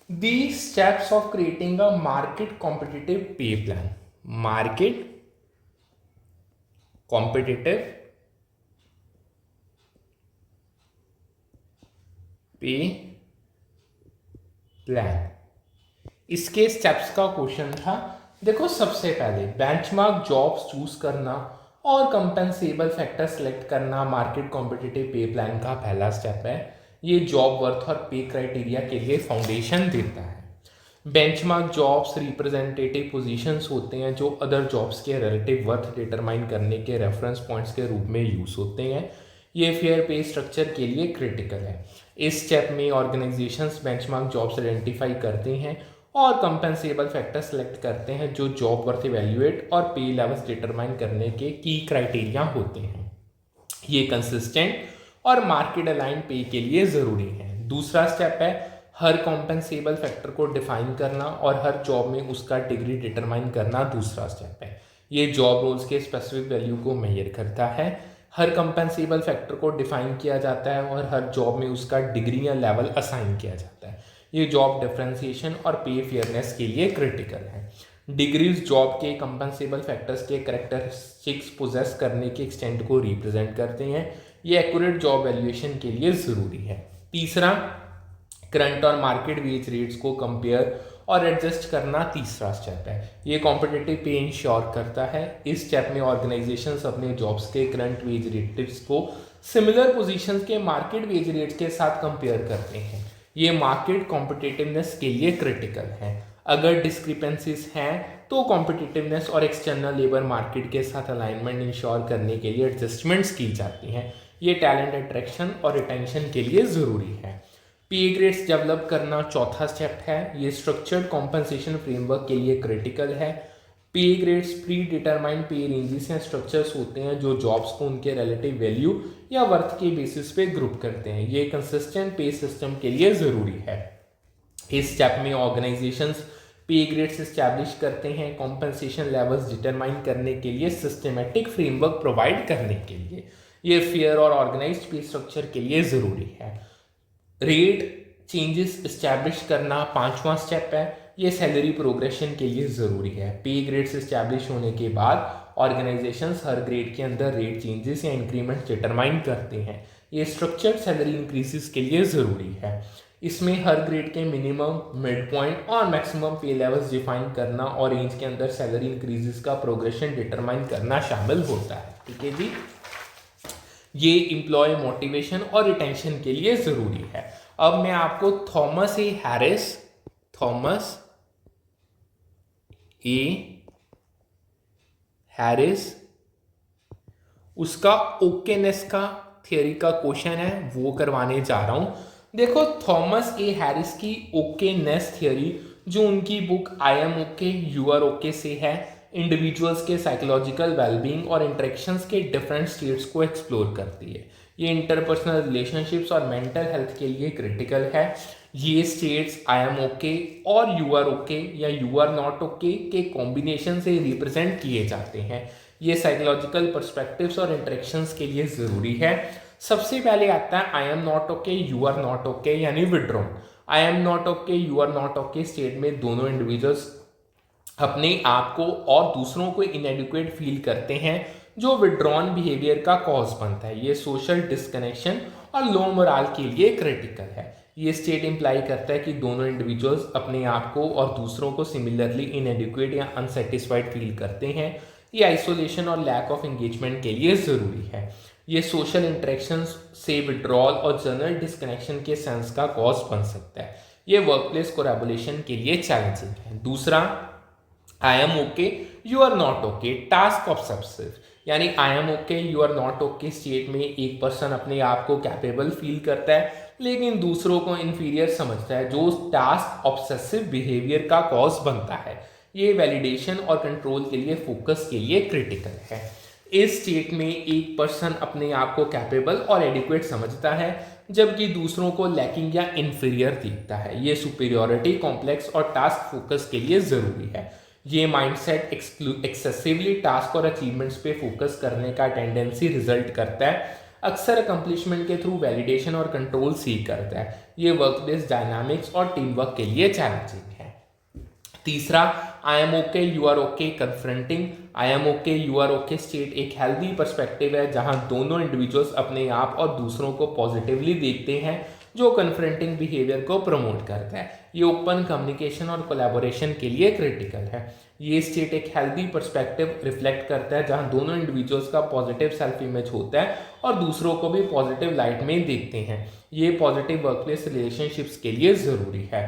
the steps of creating a market competitive पे प्लान। मार्केट कॉम्पिटिटिव पे प्लान, इसके स्टेप्स का क्वेश्चन था। देखो, सबसे पहले बेंचमार्क जॉब्स चूज करना और कंपेंसेबल फैक्टर सेलेक्ट करना मार्केट कॉम्पिटिटिव पे प्लान का पहला स्टेप है। ये जॉब वर्थ और पे क्राइटेरिया के लिए फाउंडेशन देता है। बेंचमार्क जॉब्स रिप्रेजेंटेटिव पोजीशंस होते हैं जो अदर जॉब्स के रिलेटिव वर्थ डिटरमाइन करने के रेफरेंस पॉइंट्स के रूप में यूज होते हैं। ये फेयर पे स्ट्रक्चर के लिए क्रिटिकल है। इस स्टेप में ऑर्गेनाइजेशंस बेंचमार्क जॉब्स आइडेंटिफाई करते हैं और कंपेंसेबल फैक्टर सेलेक्ट करते हैं जो जॉब वर्थ इवैल्यूएट और पे लेवल्स डिटरमाइन करने के की क्राइटेरिया होते हैं। ये कंसिस्टेंट और मार्केट अलाइन पे के लिए ज़रूरी है। दूसरा स्टेप है हर कॉम्पेंसेबल फैक्टर को डिफाइन करना और हर जॉब में उसका डिग्री डिटरमाइन करना दूसरा स्टेप है। ये जॉब रोल्स के स्पेसिफिक वैल्यू को मेजर करता है। हर कंपेंसेबल फैक्टर को डिफाइन किया जाता है और हर जॉब में उसका डिग्री या लेवल असाइन किया जाता है। ये जॉब डिफरेंशिएशन और पे फेयरनेस के लिए क्रिटिकल है। डिग्रीज जॉब के कंपेंसेबल फैक्टर्स के कैरेक्टरिस्टिक्स पोजेस करने के एक्सटेंट को रिप्रेजेंट करते हैं। ये एक्यूरेट जॉब वैल्यूएशन के लिए ज़रूरी है। तीसरा, करंट और मार्केट वेज रेट्स को कंपेयर और एडजस्ट करना तीसरा स्टेप है। ये कॉम्पिटिटिव पे इंश्योर करता है। इस स्टेप में ऑर्गेनाइजेशंस अपने जॉब्स के करंट वेज रेट्स को सिमिलर पोजीशंस के मार्केट वेज रेट्स के साथ कंपेयर करते हैं। ये मार्केट कॉम्पिटिटिवनेस के लिए क्रिटिकल है। अगर डिस्क्रिपेंसीज हैं तो कॉम्पिटिटिवनेस और एक्सटर्नल लेबर मार्केट के साथ अलाइनमेंट इंश्योर करने के लिए एडजस्टमेंट्स की जाती हैं। ये टैलेंट अट्रैक्शन और रिटेंशन के लिए ज़रूरी है। पे ग्रेड्स डेवलप करना चौथा स्टेप है। ये स्ट्रक्चर्ड कॉम्पनसेशन फ्रेमवर्क के लिए क्रिटिकल है। पे ग्रेड्स प्री डिटरमाइंड पे रेंजेस या स्ट्रक्चर्स होते हैं जो जॉब्स को उनके रिलेटिव वैल्यू या वर्थ के बेसिस पे ग्रुप करते हैं। ये कंसिस्टेंट पे सिस्टम के लिए ज़रूरी है। इस स्टेप में ऑर्गेनाइजेशंस पे ग्रेड्स एस्टैब्लिश करते हैं कॉम्पनसेशन लेवल्स डिटरमाइन करने के लिए, सिस्टमेटिक फ्रेमवर्क प्रोवाइड करने के लिए। ये फेयर और ऑर्गेनाइज्ड पे स्ट्रक्चर के लिए ज़रूरी है। रेट चेंजेस एस्टैब्लिश करना पांचवा स्टेप है। ये सैलरी प्रोग्रेशन के लिए ज़रूरी है। पे ग्रेड्स एस्टैब्लिश होने के बाद ऑर्गेनाइजेशंस हर ग्रेड के अंदर रेट चेंजेस या इंक्रीमेंट डिटरमाइन करते हैं। ये स्ट्रक्चर्ड सैलरी इंक्रीजेस के लिए ज़रूरी है। इसमें हर ग्रेड के मिनिमम, मिड पॉइंट और मैक्सिमम पे लेवल्स डिफाइन करना और रेंज के अंदर सैलरी इंक्रीजेस का प्रोग्रेशन डिटरमाइन करना शामिल होता है। ठीक है जी। ये एम्प्लॉय मोटिवेशन और रिटेंशन के लिए ज़रूरी है। अब मैं आपको थॉमस ए हैरिस उसका ओकेनेस का थियरी का क्वेश्चन है वो करवाने जा रहा हूं। देखो, थॉमस ए हैरिस की ओकेनेस थियरी जो उनकी book I am okay you are okay से है, इंडिविजुअल्स के साइकोलॉजिकल वेलबींग और इंटरेक्शंस के डिफरेंट स्टेट्स को एक्सप्लोर करती है। ये इंटरपर्सनल रिलेशनशिप्स और मेंटल हेल्थ के लिए क्रिटिकल है। ये स्टेट्स आई एम ओके और यू आर ओके या यू आर नॉट ओके के कॉम्बिनेशन से रिप्रेजेंट किए जाते हैं। ये साइकोलॉजिकल पर्सपेक्टिव्स और इंटरेक्शंस के लिए ज़रूरी है। सबसे पहले आता है I am not okay you are not okay यानी withdrawn. I am not okay you are not okay state में दोनों इंडिविजुअल्स अपने आप को और दूसरों को इनएडिक्वेट फील करते हैं जो विड्रॉन बिहेवियर का कॉज बनता है। ये सोशल डिस्कनेक्शन और लो मोराल के लिए क्रिटिकल है। ये स्टेट इंप्लाई करता है कि दोनों इंडिविजुअल्स अपने आप को और दूसरों को सिमिलरली इनएडिक्वेट या अनसेटिस्फाइड फील करते हैं। ये आइसोलेशन और लैक ऑफ एंगेजमेंट के लिए ज़रूरी है। ये सोशल इंटरेक्शंस से विड्रॉल और जनरल डिस्कनेक्शन के सेंस का कॉज बन सकता है। ये वर्कप्लेस कोलैबोरेशन के लिए चैलेंजिंग है। दूसरा, I am okay you are not okay task obsessive यानी I am okay you are not okay state में एक पर्सन अपने आप को कैपेबल फील करता है लेकिन दूसरों को इन्फीरियर समझता है, जो टास्क ऑब्सेसिव बिहेवियर का कॉज बनता है। ये वैलिडेशन और कंट्रोल के लिए फोकस के लिए क्रिटिकल है। इस स्टेट में एक पर्सन अपने आप को कैपेबल और एडिक्वेट समझता है जबकि दूसरों को लैकिंग या इन्फीरियर दिखता है। ये सुपीरियॉरिटी कॉम्प्लेक्स और टास्क फोकस के लिए ज़रूरी है। ये माइंडसेट एक्सेसिवली टास्क और अचीवमेंट्स पे फोकस करने का टेंडेंसी रिजल्ट करता है। अक्सर अकम्पलिशमेंट के थ्रू वैलिडेशन और कंट्रोल सीख करता है। ये वर्कप्लेस डायनामिक्स और टीम वर्क के लिए चैलेंजिंग है। तीसरा, I am okay you are okay confronting. I am okay you are okay state एक हेल्दी पर्सपेक्टिव है जहां दोनों इंडिविजुअल्स अपने आप और दूसरों को पॉजिटिवली देखते हैं, जो कन्फ्रंटिंग बिहेवियर को प्रमोट करता है। ये ओपन कम्युनिकेशन और कोलैबोरेशन के लिए क्रिटिकल है। ये स्टेट एक हेल्दी पर्सपेक्टिव रिफ्लेक्ट करता है जहां दोनों इंडिविजुअल्स का पॉजिटिव सेल्फ इमेज होता है और दूसरों को भी पॉजिटिव लाइट में देखते हैं। ये पॉजिटिव वर्कप्लेस रिलेशनशिप्स के लिए ज़रूरी है।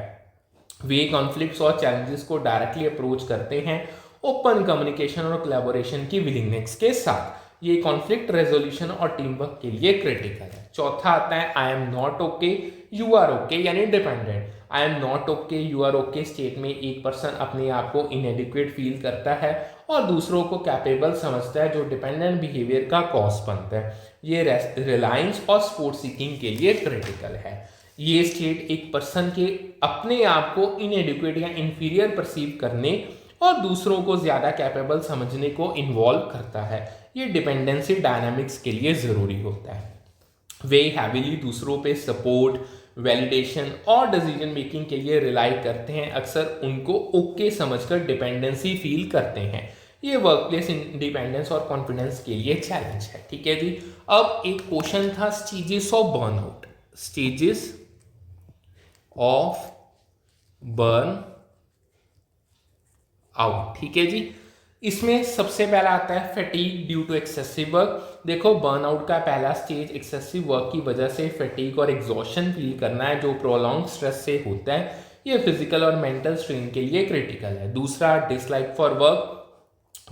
वे कॉन्फ्लिक्ट्स और चैलेंजेस को डायरेक्टली अप्रोच करते हैं ओपन कम्युनिकेशन और कोलैबोरेशन की विलिंगनेस के साथ। ये कॉन्फ्लिक्ट रेजोल्यूशन और टीम वर्क के लिए क्रिटिकल है। चौथा आता है I am not okay you are okay यानी dependent. I am not okay you are okay state में एक पर्सन अपने आप को इनएडिक्वेट फील करता है और दूसरों को कैपेबल समझता है, जो डिपेंडेंट बिहेवियर का कॉज बनता है। ये रिलायंस और सपोर्ट सीकिंग के लिए क्रिटिकल है। ये स्टेट एक पर्सन के अपने आप को इनएडिक्वेट या इंफीरियर परसीव करने और दूसरों को ज़्यादा कैपेबल समझने को इन्वॉल्व करता है। ये डिपेंडेंसी डायनामिक्स के लिए ज़रूरी होता है। वे हैविली दूसरों पे सपोर्ट, वैलिडेशन और डिसीजन मेकिंग के लिए रिलाई करते हैं। अक्सर उनको ओके समझकर डिपेंडेंसी फील करते हैं। ये वर्कप्लेस इंडिपेंडेंस और कॉन्फिडेंस के लिए चैलेंज है। ठीक है जी। अब एक क्वेश्चन था stages of burnout. Stages of burn out. ठीक है जी। इसमें सबसे पहला आता है fatigue due to excessive work. देखो बर्नआउट का पहला स्टेज एक्सेसिव वर्क की वजह से फैटीग और एग्जॉशन फील करना है, जो प्रोलॉन्ग स्ट्रेस से होता है। ये फिजिकल और मेंटल स्ट्रेन के लिए क्रिटिकल है। दूसरा डिसलाइक फॉर वर्क।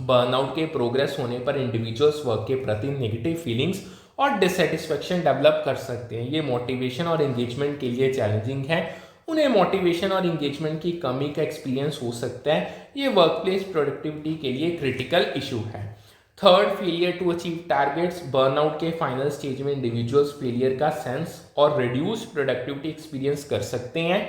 बर्नआउट के प्रोग्रेस होने पर इंडिविजुअल्स वर्क के प्रति नेगेटिव फीलिंग्स और डिससेटिस्फेक्शन डेवलप कर सकते हैं। ये मोटिवेशन और एंगेजमेंट के लिए चैलेंजिंग है। उन्हें मोटिवेशन और एंगेजमेंट की कमी का एक्सपीरियंस हो सकता है। ये वर्कप्लेस प्रोडक्टिविटी के लिए क्रिटिकल इशू है। Third, failure to achieve targets. Burnout के फाइनल स्टेज में इंडिविजुअल्स फेलियर का सेंस और रिड्यूस प्रोडक्टिविटी एक्सपीरियंस कर सकते हैं।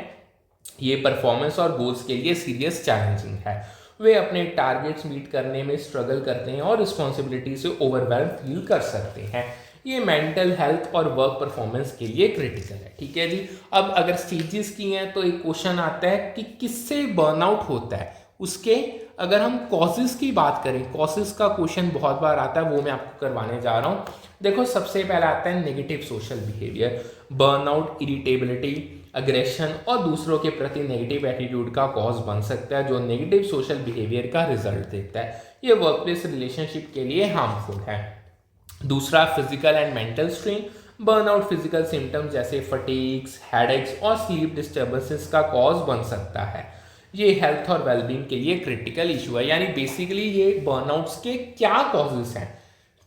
ये परफॉर्मेंस और गोल्स के लिए सीरियस चैलेंजिंग है। वे अपने टारगेट्स मीट करने में स्ट्रगल करते हैं और रिस्पॉन्सिबिलिटी से ओवरवेल्म फील कर सकते हैं। ये मेंटल हेल्थ और वर्क परफॉर्मेंस के लिए क्रिटिकल है। ठीक है जी। अब अगर स्टेजेस की हैं तो एक क्वेश्चन आता है कि किससे बर्नआउट होता है, उसके अगर हम कॉजेज की बात करें, कॉजेज का क्वेश्चन बहुत बार आता है, वो मैं आपको करवाने जा रहा हूँ। देखो सबसे पहला आता है negative social behaviour. Burnout irritability, aggression और दूसरों के प्रति नेगेटिव एटीट्यूड का कॉज बन सकता है, जो नेगेटिव सोशल बिहेवियर का रिजल्ट देता है। ये वर्कप्लेस रिलेशनशिप के लिए हार्मफुल है। दूसरा physical and mental strain. Burnout physical symptoms जैसे फटीग्स, हेडेक्स और स्लीप डिस्टर्बेंसेस का कॉज बन सकता है। ये हेल्थ और वेलबींग के लिए क्रिटिकल इशू है। यानी बेसिकली ये बर्नआउट्स के क्या कॉजेस हैं,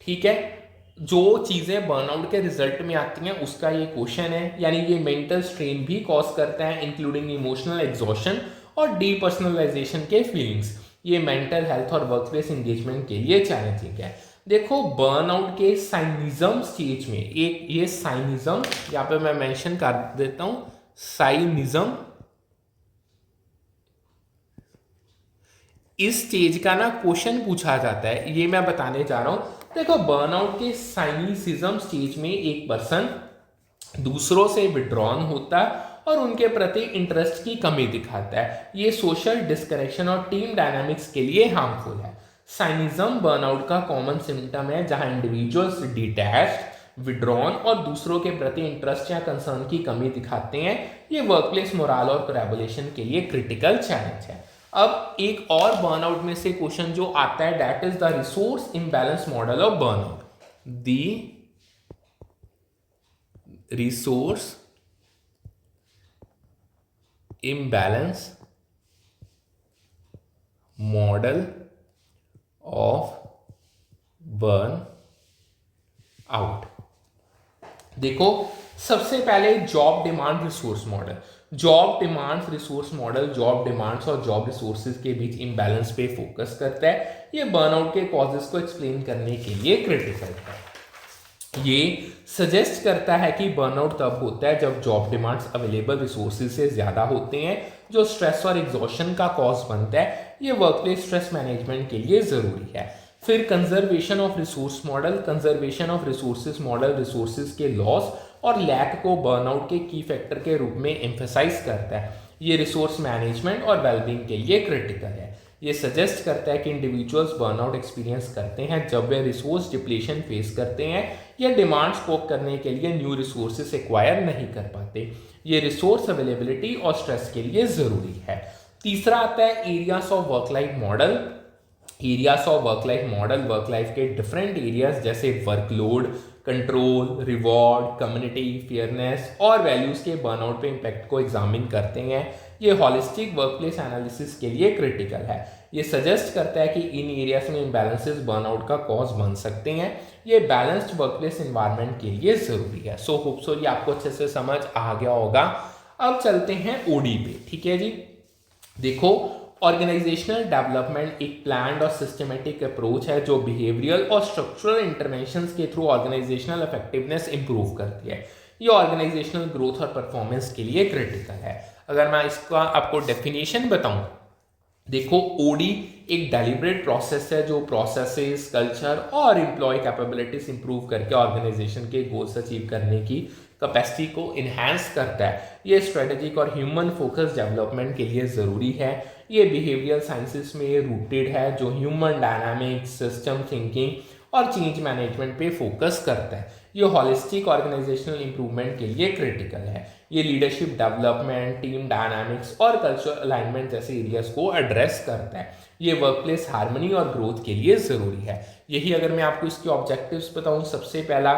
ठीक है, जो चीज़ें बर्नआउट के रिजल्ट में आती हैं उसका ये क्वेश्चन है। यानी ये मेंटल स्ट्रेन भी कॉज करता है, इंक्लूडिंग इमोशनल एग्जॉशन और डीपर्सनलाइजेशन के फीलिंग्स। ये मेंटल हेल्थ और वर्कप्लेस एंगेजमेंट के लिए चैलेंजिंग है। देखो बर्नआउट के साइनिज्म स्टेज में, एक ये साइनिज्म यहाँ पे मैं मेंशन कर देता हूँ, साइनिज्म इस स्टेज का ना क्वेश्चन पूछा जाता है, ये मैं बताने जा रहा हूं। देखो बर्नआउट के साइनिसिज्म स्टेज में एक पर्सन दूसरों से विड्रॉन होता है और उनके प्रति इंटरेस्ट की कमी दिखाता है। ये सोशल डिस्कनेक्शन और टीम डायनामिक्स के लिए हार्मफुल है। साइनिज्म बर्नआउट का कॉमन सिम्टम है जहां इंडिविजुअल्स डिटैच्ड, विड्रॉन और दूसरों के प्रति इंटरेस्ट या कंसर्न की कमी दिखाते हैं। ये वर्कप्लेस मोराल और कोलैबोरेशन के लिए क्रिटिकल चैलेंज है। अब एक और बर्नआउट में से क्वेश्चन जो आता है, that is the resource imbalance model of burnout. The resource imbalance model of burn out. देखो सबसे पहले job demand resource model. Job demands resource model job demands और जॉब रिसोर्सेज के बीच इम्बैलेंस पे फोकस करता है। ये बर्नआउट के कॉजेस को एक्सप्लेन करने के लिए क्रिटिकल है। ये सजेस्ट करता है कि बर्नआउट तब होता है जब जॉब डिमांड्स अवेलेबल रिसोर्सेज से ज़्यादा होते हैं, जो स्ट्रेस और एग्जॉशन का कॉज बनता है। ये वर्कप्लेस स्ट्रेस मैनेजमेंट के लिए ज़रूरी है। फिर conservation of resource model. Conservation of resources model resources के लॉस और लैक को बर्नआउट के की फैक्टर के रूप में एम्फेसाइज करता है। ये रिसोर्स मैनेजमेंट और वेलबींग के लिए क्रिटिकल है। ये सजेस्ट करता है कि इंडिविजुअल्स बर्नआउट एक्सपीरियंस करते हैं जब वे रिसोर्स डिप्लीशन फेस करते हैं या डिमांड स्कोप करने के लिए न्यू रिसोर्सेज एक्वायर नहीं कर पाते। ये रिसोर्स अवेलेबिलिटी और स्ट्रेस के लिए ज़रूरी है। तीसरा आता है areas of work life model. Areas of work life model work life के डिफरेंट एरियाज जैसे workload, control, reward, community, fairness और वैल्यूज के बर्नआउट पे इम्पैक्ट को एग्जामिन करते हैं। ये हॉलिस्टिक वर्कप्लेस एनालिसिस के लिए क्रिटिकल है। ये सजेस्ट करता है कि इन एरियाज में इम्बैलेंसेस बर्नआउट का कॉज बन सकते हैं। ये बैलेंस्ड वर्कप्लेस एनवायरनमेंट के लिए ज़रूरी है। सो होप सो ये आपको अच्छे से समझ आ गया होगा। अब चलते हैं ओडी पे। ठीक है जी। देखो ऑर्गेनाइजेशनल डेवलपमेंट एक प्लान्ड और सिस्टमेटिक अप्रोच है जो बिहेवियरल और स्ट्रक्चरल इंटरवेंशंस के थ्रू ऑर्गेनाइजेशनल इफेक्टिवनेस इंप्रूव करती है। ये ऑर्गेनाइजेशनल ग्रोथ और परफॉर्मेंस के लिए क्रिटिकल है। अगर मैं इसका आपको डेफिनेशन बताऊं, देखो ओडी एक डेलिब्रेट प्रोसेस है जो प्रोसेसेस, कल्चर और एम्प्लॉय कैपेबिलिटीज इंप्रूव करके ऑर्गेनाइजेशन के गोल्स अचीव करने की कैपेसिटी को इन्हांस करता है। ये स्ट्रेटेजिक और ह्यूमन फोकस डेवलपमेंट के लिए ज़रूरी है। ये बिहेवियरल साइंसेस में रूटेड है जो ह्यूमन डायनामिक्स, सिस्टम थिंकिंग और चेंज मैनेजमेंट पे फोकस करता है। ये हॉलिस्टिक ऑर्गेनाइजेशनल इंप्रूवमेंट के लिए क्रिटिकल है। ये लीडरशिप डेवलपमेंट, टीम डायनामिक्स और कल्चरल अलाइनमेंट जैसे एरियाज को एड्रेस करता है। ये वर्कप्लेस हार्मनी और ग्रोथ के लिए ज़रूरी है। यही अगर मैं आपको इसके ऑब्जेक्टिव्स बताऊं, सबसे पहला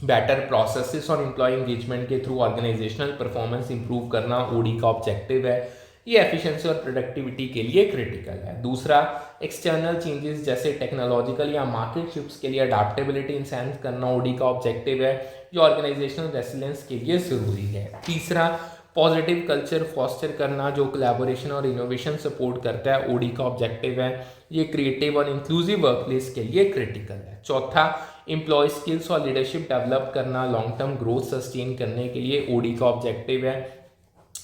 बेटर प्रोसेसेस और एम्प्लॉय एंगेजमेंट के थ्रू ऑर्गेनाइजेशनल परफॉर्मेंस इंप्रूव करना ओडी का ऑब्जेक्टिव है। ये एफिशिएंसी और प्रोडक्टिविटी के लिए क्रिटिकल है। दूसरा, एक्सटर्नल चेंजेस जैसे टेक्नोलॉजिकल या मार्केट शिफ्ट्स के लिए अडाप्टेबिलिटी इंसेंस करना ओडी का ऑब्जेक्टिव है। ये ऑर्गेनाइजेशनल रेसिलियंस के लिए ज़रूरी है। तीसरा, पॉजिटिव कल्चर फॉस्टर करना जो कोलैबोरेशन और इनोवेशन सपोर्ट करता है, ओडी का ऑब्जेक्टिव है। ये क्रिएटिव और इंक्लूसिव वर्कप्लेस के लिए क्रिटिकल है। चौथा, एम्प्लॉय स्किल्स और लीडरशिप डेवलप करना लॉन्ग टर्म ग्रोथ सस्टेन करने के लिए ओडी का ऑब्जेक्टिव है।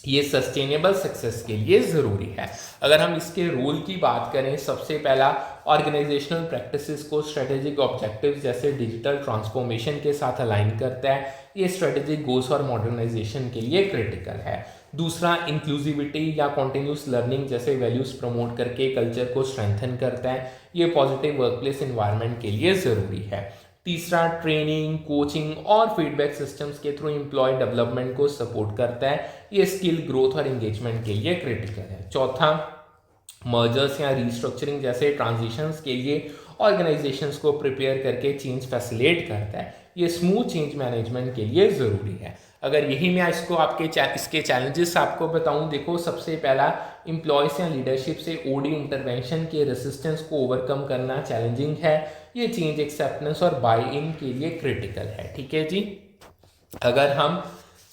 ये सस्टेनेबल सक्सेस के लिए ज़रूरी है। अगर हम इसके रोल की बात करें, सबसे पहला, ऑर्गेनाइजेशनल प्रैक्टिसेस को स्ट्रेटेजिक ऑब्जेक्टिव्स जैसे डिजिटल ट्रांसफॉर्मेशन के साथ अलाइन करता है। ये स्ट्रेटेजिक गोल्स और मॉडर्नाइजेशन के लिए क्रिटिकल है। दूसरा, इंक्लूसिविटी या कॉन्टिन्यूस लर्निंग जैसे वैल्यूज प्रमोट करके कल्चर को स्ट्रेंथन करता है। ये पॉजिटिव वर्कप्लेस एनवायरनमेंट के लिए ज़रूरी है। तीसरा, ट्रेनिंग, कोचिंग और फीडबैक सिस्टम्स के थ्रू एम्प्लॉय डेवलपमेंट को सपोर्ट करता है। ये स्किल ग्रोथ और एंगेजमेंट के लिए क्रिटिकल है। चौथा, मर्जर्स या रीस्ट्रक्चरिंग जैसे ट्रांजिशंस के लिए ऑर्गेनाइजेशंस को प्रिपेयर करके चेंज फैसिलिटेट करता है। ये स्मूथ चेंज मैनेजमेंट के लिए ज़रूरी है। अगर यही मैं इसको इसके चैलेंजेस आपको बताऊं, देखो सबसे पहला, एम्प्लॉयज़ या लीडरशिप से ओडी इंटरवेंशन के रेसिस्टेंस को ओवरकम करना चैलेंजिंग है। ये चेंज एक्सेप्टेंस और बाई इन के लिए क्रिटिकल है। ठीक है जी। अगर हम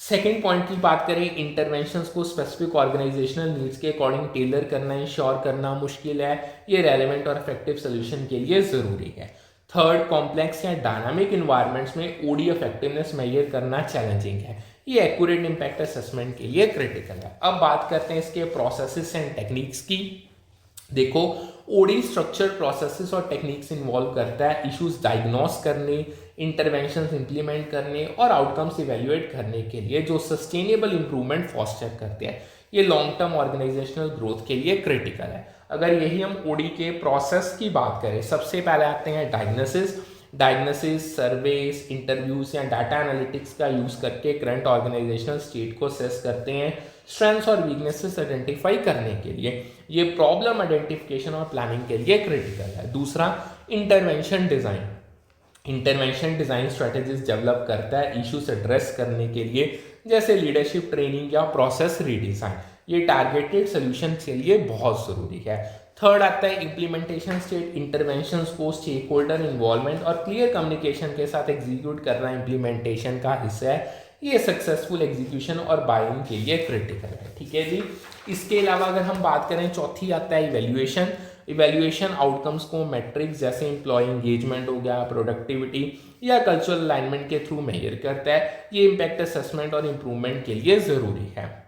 सेकेंड पॉइंट की बात करें, इंटरवेंशंस को स्पेसिफिक ऑर्गेनाइजेशनल नीड्स के अकॉर्डिंग टेलर करना, इंश्योर करना मुश्किल है। ये रेलेवेंट और इफेक्टिव सोल्यूशन के लिए ज़रूरी है। थर्ड, कॉम्प्लेक्स या डायनामिक इन्वायरमेंट्स में ओडी इफेक्टिवनेस मेजर करना चैलेंजिंग है। ये एक्यूरेट इम्पैक्ट असेसमेंट के लिए क्रिटिकल है। अब बात करते हैं इसके प्रोसेसेस एंड टेक्निक्स की। देखो, ओडी स्ट्रक्चर प्रोसेसेस और टेक्निक्स इन्वॉल्व करता है इश्यूज डायग्नोस करने, इंटरवेंशंस इंप्लीमेंट करने और आउटकम्स इवेल्युएट करने के लिए, जो सस्टेनेबल इंप्रूवमेंट फॉस्टर करते हैं। ये लॉन्ग टर्म ऑर्गेनाइजेशनल ग्रोथ के लिए क्रिटिकल है। अगर यही हम ओडी के प्रोसेस की बात करें, सबसे पहले आते हैं डायग्नोसिस, सर्वेस, इंटरव्यूज या डाटा एनालिटिक्स का यूज़ करके करंट ऑर्गेनाइजेशनल स्टेट को असेस करते हैं स्ट्रेंथ्स और वीकनेसेस आइडेंटिफाई करने के लिए। ये प्रॉब्लम आइडेंटिफिकेशन और प्लानिंग के लिए क्रिटिकल है। दूसरा, इंटरवेंशन डिज़ाइन स्ट्रेटेजीज डेवलप करता है इश्यूज एड्रेस करने के लिए, जैसे लीडरशिप ट्रेनिंग या प्रोसेस रीडिज़ाइन। ये टारगेटेड सोल्यूशन के लिए बहुत ज़रूरी है। थर्ड आता है इम्प्लीमेंटेशन स्टेट, इंटरवेंशंस को स्टेक होल्डर इन्वॉल्वमेंट और क्लियर कम्युनिकेशन के साथ एग्जीक्यूट करना इम्प्लीमेंटेशन का हिस्सा है। ये सक्सेसफुल एग्जीक्यूशन और बाइंग के लिए क्रिटिकल है। ठीक है जी। इसके अलावा अगर हम बात करें, चौथी आता है इवेल्युएशन आउटकम्स को मैट्रिक्स जैसे एम्प्लॉय एंगेजमेंट हो गया, प्रोडक्टिविटी या कल्चरल अलाइनमेंट के थ्रू मेजर करता है। ये इम्पैक्ट असेसमेंट और इम्प्रूवमेंट के लिए ज़रूरी है।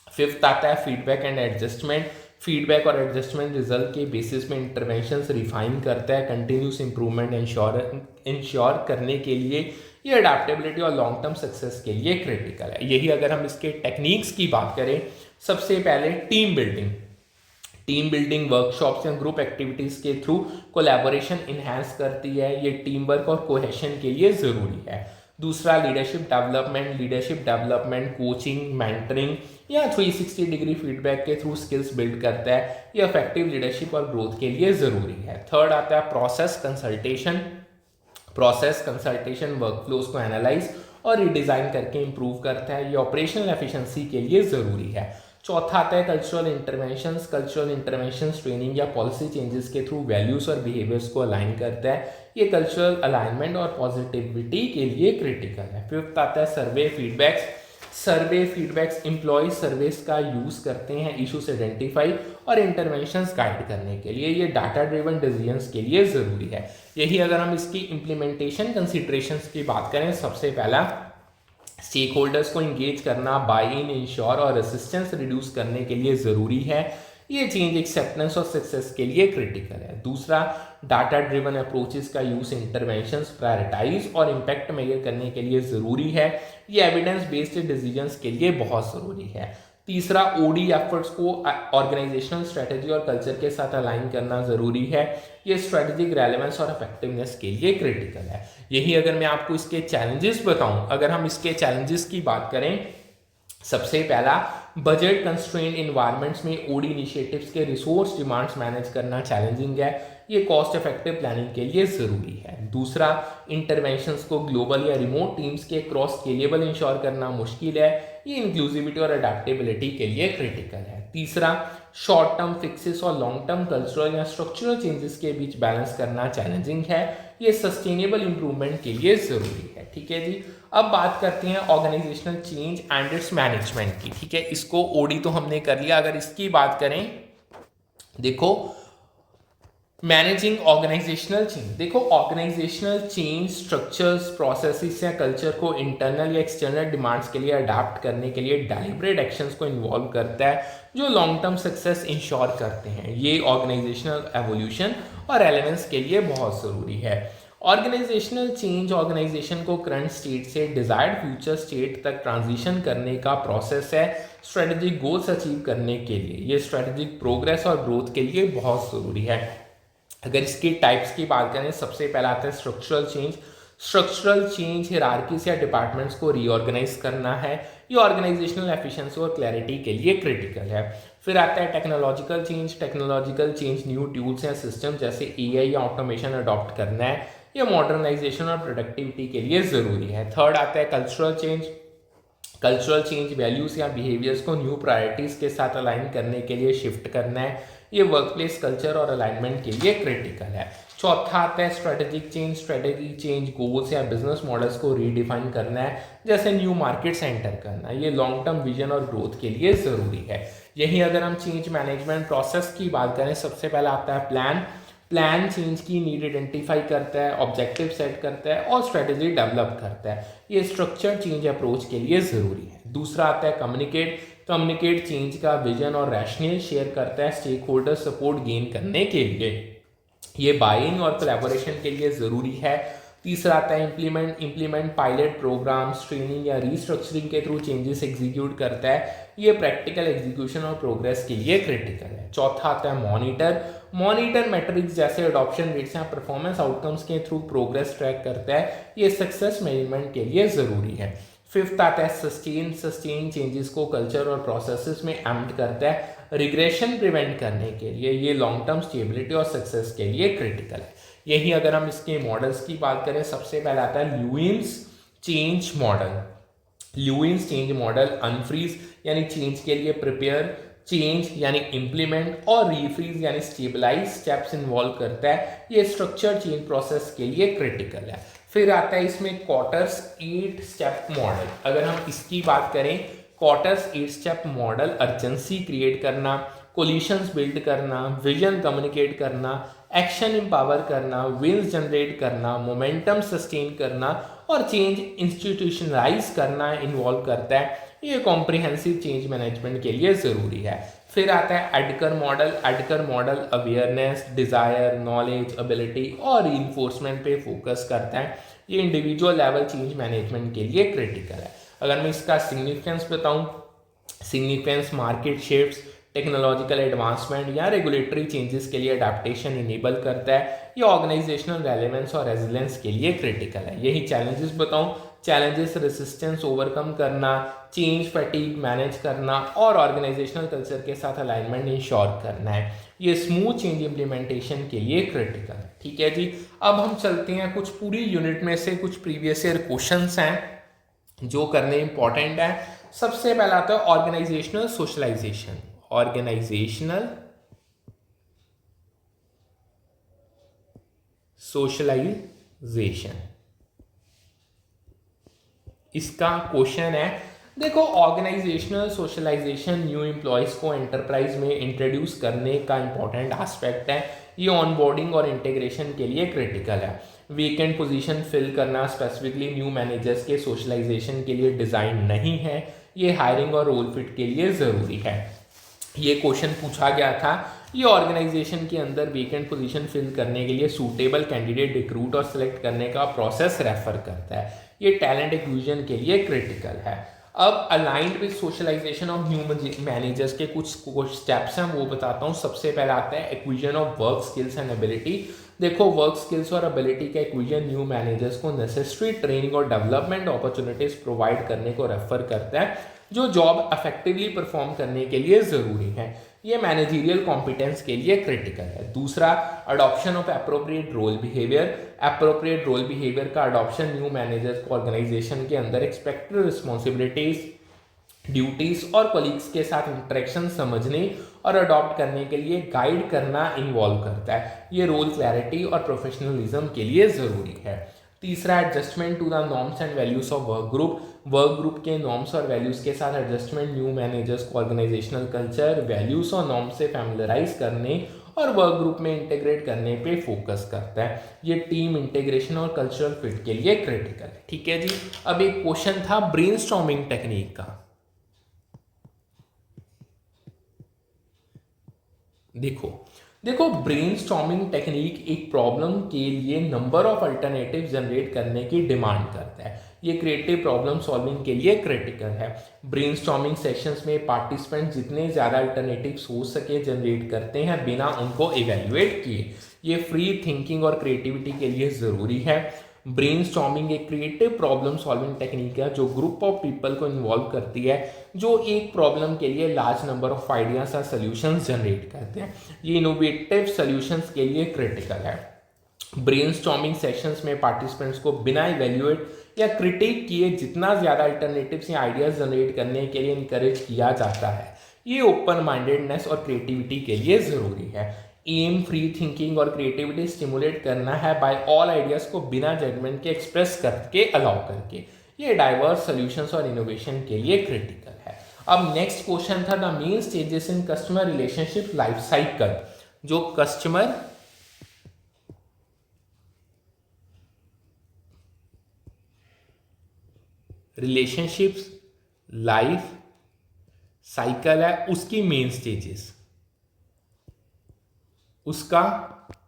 फिफ्थ आता है फीडबैक और एडजस्टमेंट रिजल्ट के बेसिस में इंटरवेंशंस रिफाइन करता है कंटिन्यूस इंप्रूवमेंट इंश्योर करने के लिए। ये अडेप्टेबिलिटी और लॉन्ग टर्म सक्सेस के लिए क्रिटिकल है। यही अगर हम इसके टेक्निक्स की बात करें, सबसे पहले टीम बिल्डिंग वर्कशॉप्स या ग्रुप एक्टिविटीज़ के थ्रू कोलैबोरेशन इन्हांस करती है। ये टीम वर्क और कोहेशन के लिए ज़रूरी है। दूसरा, लीडरशिप डेवलपमेंट कोचिंग, मेंटरिंग या 360 डिग्री फीडबैक के थ्रू स्किल्स बिल्ड करता है। ये इफेक्टिव लीडरशिप और ग्रोथ के लिए ज़रूरी है। थर्ड आता है प्रोसेस कंसल्टेशन वर्कफ्लोज को एनालाइज और रिडिज़ाइन करके इंप्रूव करता है। ये ऑपरेशनल एफिशिएंसी के लिए ज़रूरी है। चौथा आता है कल्चरल इंटरवेंशंस ट्रेनिंग या पॉलिसी चेंजेस के थ्रू वैल्यूज़ और बिहेवियर्स को अलाइन करता है। ये कल्चरल अलाइनमेंट और पॉजिटिविटी के लिए क्रिटिकल है। फिफ्थ आता है सर्वे फीडबैक्स एम्प्लॉय सर्वेस का यूज़ करते हैं इश्यूज आइडेंटिफाई और इंटरवेंशंस गाइड करने के लिए। ये डाटा ड्रिवन डिसीजंस के लिए ज़रूरी है। यही अगर हम इसकी इम्प्लीमेंटेशन कंसिडरेशंस की बात करें, सबसे पहला स्टेक होल्डर्स को इंगेज करना, बाई इन, इंश्योर और रेसिस्टेंस रिड्यूस करने के लिए ज़रूरी है। ये चेंज एक्सेप्टेंस और सक्सेस के लिए क्रिटिकल है। दूसरा, डाटा ड्रिवन अप्रोचेस का यूज़ इंटरवेंशंस प्रायोरिटाइज और इम्पैक्ट मेजर करने के लिए ज़रूरी है। ये एविडेंस बेस्ड डिसीजंस के लिए बहुत ज़रूरी है। तीसरा, ओडी एफर्ट्स को ऑर्गेनाइजेशनल स्ट्रेटेजी और कल्चर के साथ अलाइन करना ज़रूरी है। ये स्ट्रेटेजिक रेलेवेंस और इफेक्टिवनेस के लिए क्रिटिकल है। यही अगर मैं आपको इसके चैलेंजेस बताऊं, अगर हम इसके चैलेंजेस की बात करें, सबसे पहला, बजट कंस्ट्रेंट इन्वायरमेंट्स में ओडी इनिशिएटिव्स के रिसोर्स डिमांड्स मैनेज करना चैलेंजिंग है। ये कॉस्ट इफेक्टिव प्लानिंग के लिए ज़रूरी है। दूसरा, इंटरवेंशंस को ग्लोबल या रिमोट टीम्स के क्रॉस स्केलेबल इंश्योर करना मुश्किल है। ये इंक्लूसिविटी और अडेप्टेबिलिटी के लिए क्रिटिकल है। तीसरा, शॉर्ट टर्म फिक्सेस और लॉन्ग टर्म कल्चरल या स्ट्रक्चरल चेंजेस के बीच बैलेंस करना चैलेंजिंग है। ये सस्टेनेबल इंप्रूवमेंट के लिए ज़रूरी है। ठीक है जी। अब बात करते हैं organisational change and its management की। ठीक है, इसको ओडी तो हमने कर लिया। अगर इसकी बात करें, देखो मैनेजिंग ऑर्गेनाइजेशनल चेंज, देखो ऑर्गेनाइजेशनल चेंज स्ट्रक्चर्स, प्रोसेसेस या कल्चर को इंटरनल या एक्सटर्नल डिमांड्स के लिए अडाप्ट करने के लिए डेलिब्रेट एक्शंस को इन्वॉल्व करता है जो लॉन्ग टर्म सक्सेस इंश्योर करते हैं। ये ऑर्गेनाइजेशनल एवोल्यूशन और रेलेवेंस के लिए बहुत ज़रूरी है। ऑर्गेनाइजेशनल चेंज ऑर्गेनाइजेशन को करंट स्टेट से डिजायर्ड फ्यूचर स्टेट तक ट्रांजिशन करने का प्रोसेस है स्ट्रेटेजिक गोल्स अचीव करने के लिए। ये स्ट्रेटेजिक प्रोग्रेस और ग्रोथ के लिए बहुत ज़रूरी है। अगर इसकी टाइप्स की बात करें, सबसे पहला आता है स्ट्रक्चरल चेंज। स्ट्रक्चरल चेंज हिरार्कीज या डिपार्टमेंट्स को रीऑर्गेनाइज करना है। ये ऑर्गेनाइजेशनल एफिशिएंसी और क्लैरिटी के लिए क्रिटिकल है। फिर आता है technological change. Technological change new tools या सिस्टम जैसे एआई या ऑटोमेशन अडॉप्ट करना है। ये मॉडर्नाइजेशन और प्रोडक्टिविटी के लिए ज़रूरी है। थर्ड आता है cultural change. Cultural change values या बिहेवियर्स को न्यू प्रायोरिटीज़ के साथ अलाइन करने के लिए शिफ्ट करना है। ये वर्कप्लेस कल्चर और अलाइनमेंट के लिए क्रिटिकल है। चौथा आता है strategic change. Strategy change goals या बिजनेस मॉडल्स को रीडिफाइन करना है, जैसे न्यू मार्केट एंटर करना। ये लॉन्ग टर्म विजन और ग्रोथ के लिए ज़रूरी है। यही अगर हम चेंज मैनेजमेंट प्रोसेस की बात करें, सबसे पहला आता है प्लान। प्लान चेंज की नीड आइडेंटिफाई करता है, ऑब्जेक्टिव सेट करता है और स्ट्रेटेजी डेवलप करता है। ये स्ट्रक्चर चेंज अप्रोच के लिए ज़रूरी है। दूसरा आता है कम्युनिकेट। कम्युनिकेट चेंज का विजन और रैशनल शेयर करता है स्टेक होल्डर सपोर्ट गेन करने के लिए। ये बाइंग और कोलैबोरेशन के लिए ज़रूरी है। तीसरा आता है implement. Implement pilot programmes, training या रीस्ट्रक्चरिंग के थ्रू चेंजेस एग्जीक्यूट करता है। ये प्रैक्टिकल एग्जीक्यूशन और प्रोग्रेस के लिए क्रिटिकल है। चौथा आता है मॉनिटर। मॉनिटर मैट्रिक्स जैसे अडॉप्शन रेट्स या परफॉर्मेंस आउटकम्स के थ्रू प्रोग्रेस ट्रैक करता है। ये सक्सेस मैनेजमेंट के लिए ज़रूरी है। फिफ्थ आता है सस्टेन। सस्टेन चेंजेस को कल्चर और प्रोसेसेस में एम्ड करता है रिग्रेशन प्रिवेंट करने के लिए। ये लॉन्ग टर्म स्टेबिलिटी और सक्सेस के लिए क्रिटिकल है। यही अगर हम इसके मॉडल्स की बात करें, सबसे पहला आता है Lewis change model. Lewis change model unfreeze यानी चेंज के लिए प्रिपेयर, चेंज यानी इम्प्लीमेंट और रीफ्रीज यानी स्टेबलाइज स्टेप्स इन्वॉल्व करता है। ये स्ट्रक्चर चेंज प्रोसेस के लिए क्रिटिकल है। फिर आता है इसमें क्वार्टर्स 8 स्टेप मॉडल। अगर हम इसकी बात करें, quarters 8 step model urgency create करना, कोलिशंस बिल्ड करना, विजन कम्युनिकेट करना, एक्शन एम्पावर करना, विंस जनरेट करना, मोमेंटम सस्टेन करना और चेंज इंस्टीट्यूशनलाइज करना इन्वॉल्व करता है। ये कॉम्प्रिहेंसिव चेंज मैनेजमेंट के लिए ज़रूरी है। फिर आता है ADKAR model. ADKAR model awareness, desire, knowledge, ability और रीइंफोर्समेंट पे फोकस करता है। ये इंडिविजुअल लेवल चेंज मैनेजमेंट के लिए क्रिटिकल है। अगर मैं इसका सिग्निफिकेंस बताऊं, significance market shifts, technological advancement या रेगुलेटरी चेंजेस के लिए अडेप्टेशन इनेबल करता है। ये ऑर्गेनाइजेशनल रेलेवेंस और रेजिलेंस के लिए क्रिटिकल है। यही चैलेंजेस बताऊं, चैलेंजेस रेसिस्टेंस ओवरकम करना, चेंज फैटिग मैनेज करना और ऑर्गेनाइजेशनल कल्चर के साथ अलाइनमेंट इंश्योर करना है। ये स्मूथ चेंज इम्प्लीमेंटेशन के लिए क्रिटिकल है। ठीक है जी। अब हम चलते हैं, कुछ पूरी यूनिट में से कुछ प्रीवियस ईयर क्वेश्चंस हैं जो करने इंपॉर्टेंट है। सबसे पहला आता है ऑर्गेनाइजेशनल सोशलाइजेशन। ऑर्गेनाइजेशनल सोशलाइजेशन, इसका क्वेश्चन है, देखो ऑर्गेनाइजेशनल सोशलाइजेशन न्यू एम्प्लॉयज़ को एंटरप्राइज में इंट्रोड्यूस करने का इंपॉर्टेंट एस्पेक्ट है। ये ऑनबोर्डिंग और इंटीग्रेशन के लिए क्रिटिकल है। वीकेंड पोजीशन फिल करना स्पेसिफिकली न्यू मैनेजर्स के सोशलाइजेशन के लिए डिज़ाइन नहीं है। ये हायरिंग और रोल फिट के लिए ज़रूरी है। ये क्वेश्चन पूछा गया था। ये ऑर्गेनाइजेशन के अंदर वेकेंट पोजीशन फिल करने के लिए सूटेबल कैंडिडेट रिक्रूट और सिलेक्ट करने का प्रोसेस रेफर करता है। ये टैलेंट एक्विजिशन के लिए क्रिटिकल है। अब aligned with socialisation of new managers के कुछ स्टेप्स हैं, वो बताता हूँ। सबसे पहले आता है एक्विजन of work skills and ability. देखो, वर्क स्किल्स और एबिलिटी का एक्विजन न्यू मैनेजर्स को नेसेसरी ट्रेनिंग और डेवलपमेंट अपॉर्चुनिटीज प्रोवाइड करने को रेफर करता है, जो जॉब इफेक्टिवली परफॉर्म करने के लिए ज़रूरी है। ये मैनेजरियल कॉम्पिटेंस के लिए क्रिटिकल है। दूसरा, adoption of appropriate role behaviour. Appropriate role behaviour का अडॉप्शन न्यू मैनेजर्स को ऑर्गेनाइजेशन के अंदर एक्सपेक्टेड रिस्पॉन्सिबिलिटीज, ड्यूटीज और कोलीग्स के साथ इंटरेक्शन समझने और अडॉप्ट करने के लिए गाइड करना इन्वॉल्व करता है। ये रोल क्लैरिटी और प्रोफेशनलिज्म के लिए ज़रूरी है। तीसरा, adjustment to the norms and values of work group. Work group के नॉर्म्स और वैल्यूज के साथ एडजस्टमेंट न्यू मैनेजर्स को ऑर्गेनाइजेशनल कल्चर, वैल्यूज और नॉर्म्स से फैमिलराइज करने और वर्क ग्रुप में इंटीग्रेट करने पे फोकस करता है। ये टीम इंटीग्रेशन और कल्चरल फिट के लिए क्रिटिकल है। ठीक है जी। अब एक क्वेश्चन था ब्रेनस्टॉर्मिंग टेक्निक का। देखो ब्रेनस्टॉर्मिंग टेक्निक एक प्रॉब्लम के लिए नंबर ऑफ अल्टरनेटिव जनरेट करने की डिमांड करता है। ये क्रिएटिव प्रॉब्लम सॉल्विंग के लिए क्रिटिकल है। ब्रेनस्टॉर्मिंग सेशंस में पार्टिसिपेंट जितने ज़्यादा अल्टरनेटिव सोच सके जनरेट करते हैं बिना उनको इवेल्युएट किए। ये फ्री थिंकिंग और क्रिएटिविटी के लिए ज़रूरी है। ब्रेनस्टॉर्मिंग एक क्रिएटिव प्रॉब्लम सॉल्विंग टेक्निक है जो ग्रुप ऑफ पीपल को इन्वॉल्व करती है, जो एक प्रॉब्लम के लिए लार्ज नंबर ऑफ आइडियाज और सॉल्यूशंस जनरेट करते हैं। ये इनोवेटिव सॉल्यूशंस के लिए क्रिटिकल है। ब्रेनस्टॉर्मिंग सेशंस में पार्टिसिपेंट्स को बिना इवेल्युएट या क्रिटिक किए जितना ज़्यादा अल्टरनेटिव्स या आइडियाज जनरेट करने के लिए इनकरेज किया जाता है। ये ओपन माइंडेडनेस और क्रिएटिविटी के लिए ज़रूरी है। एम फ्री थिंकिंग और क्रिएटिविटी स्टिमुलेट करना है बाय ऑल आइडियाज को बिना जजमेंट के एक्सप्रेस करके अलाउ करके। ये डाइवर्स सॉल्यूशंस और इनोवेशन के लिए क्रिटिकल है। अब नेक्स्ट क्वेश्चन था the main stages in customer relationship life cycle. जो कस्टमर रिलेशनशिप्स लाइफ साइकिल है उसकी मेन स्टेजेस, उसका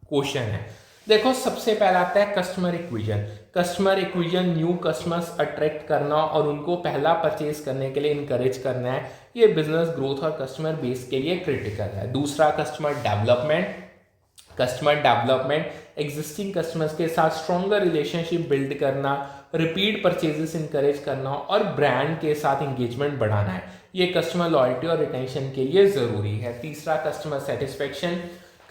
क्वेश्चन है। देखो, सबसे पहला आता है customer एक्विजन। Customer एक्विजन new customers attract करना और उनको पहला परचेज करने के लिए इनकरेज करना है। ये बिजनेस ग्रोथ और कस्टमर बेस के लिए क्रिटिकल है। दूसरा, customer development. Customer development existing customers के साथ स्ट्रॉन्गर रिलेशनशिप बिल्ड करना, रिपीट परचेजेस इंकरेज करना और ब्रांड के साथ इंगेजमेंट बढ़ाना है। ये कस्टमर लॉयल्टी और रिटेंशन के लिए ज़रूरी है। तीसरा, customer satisfaction.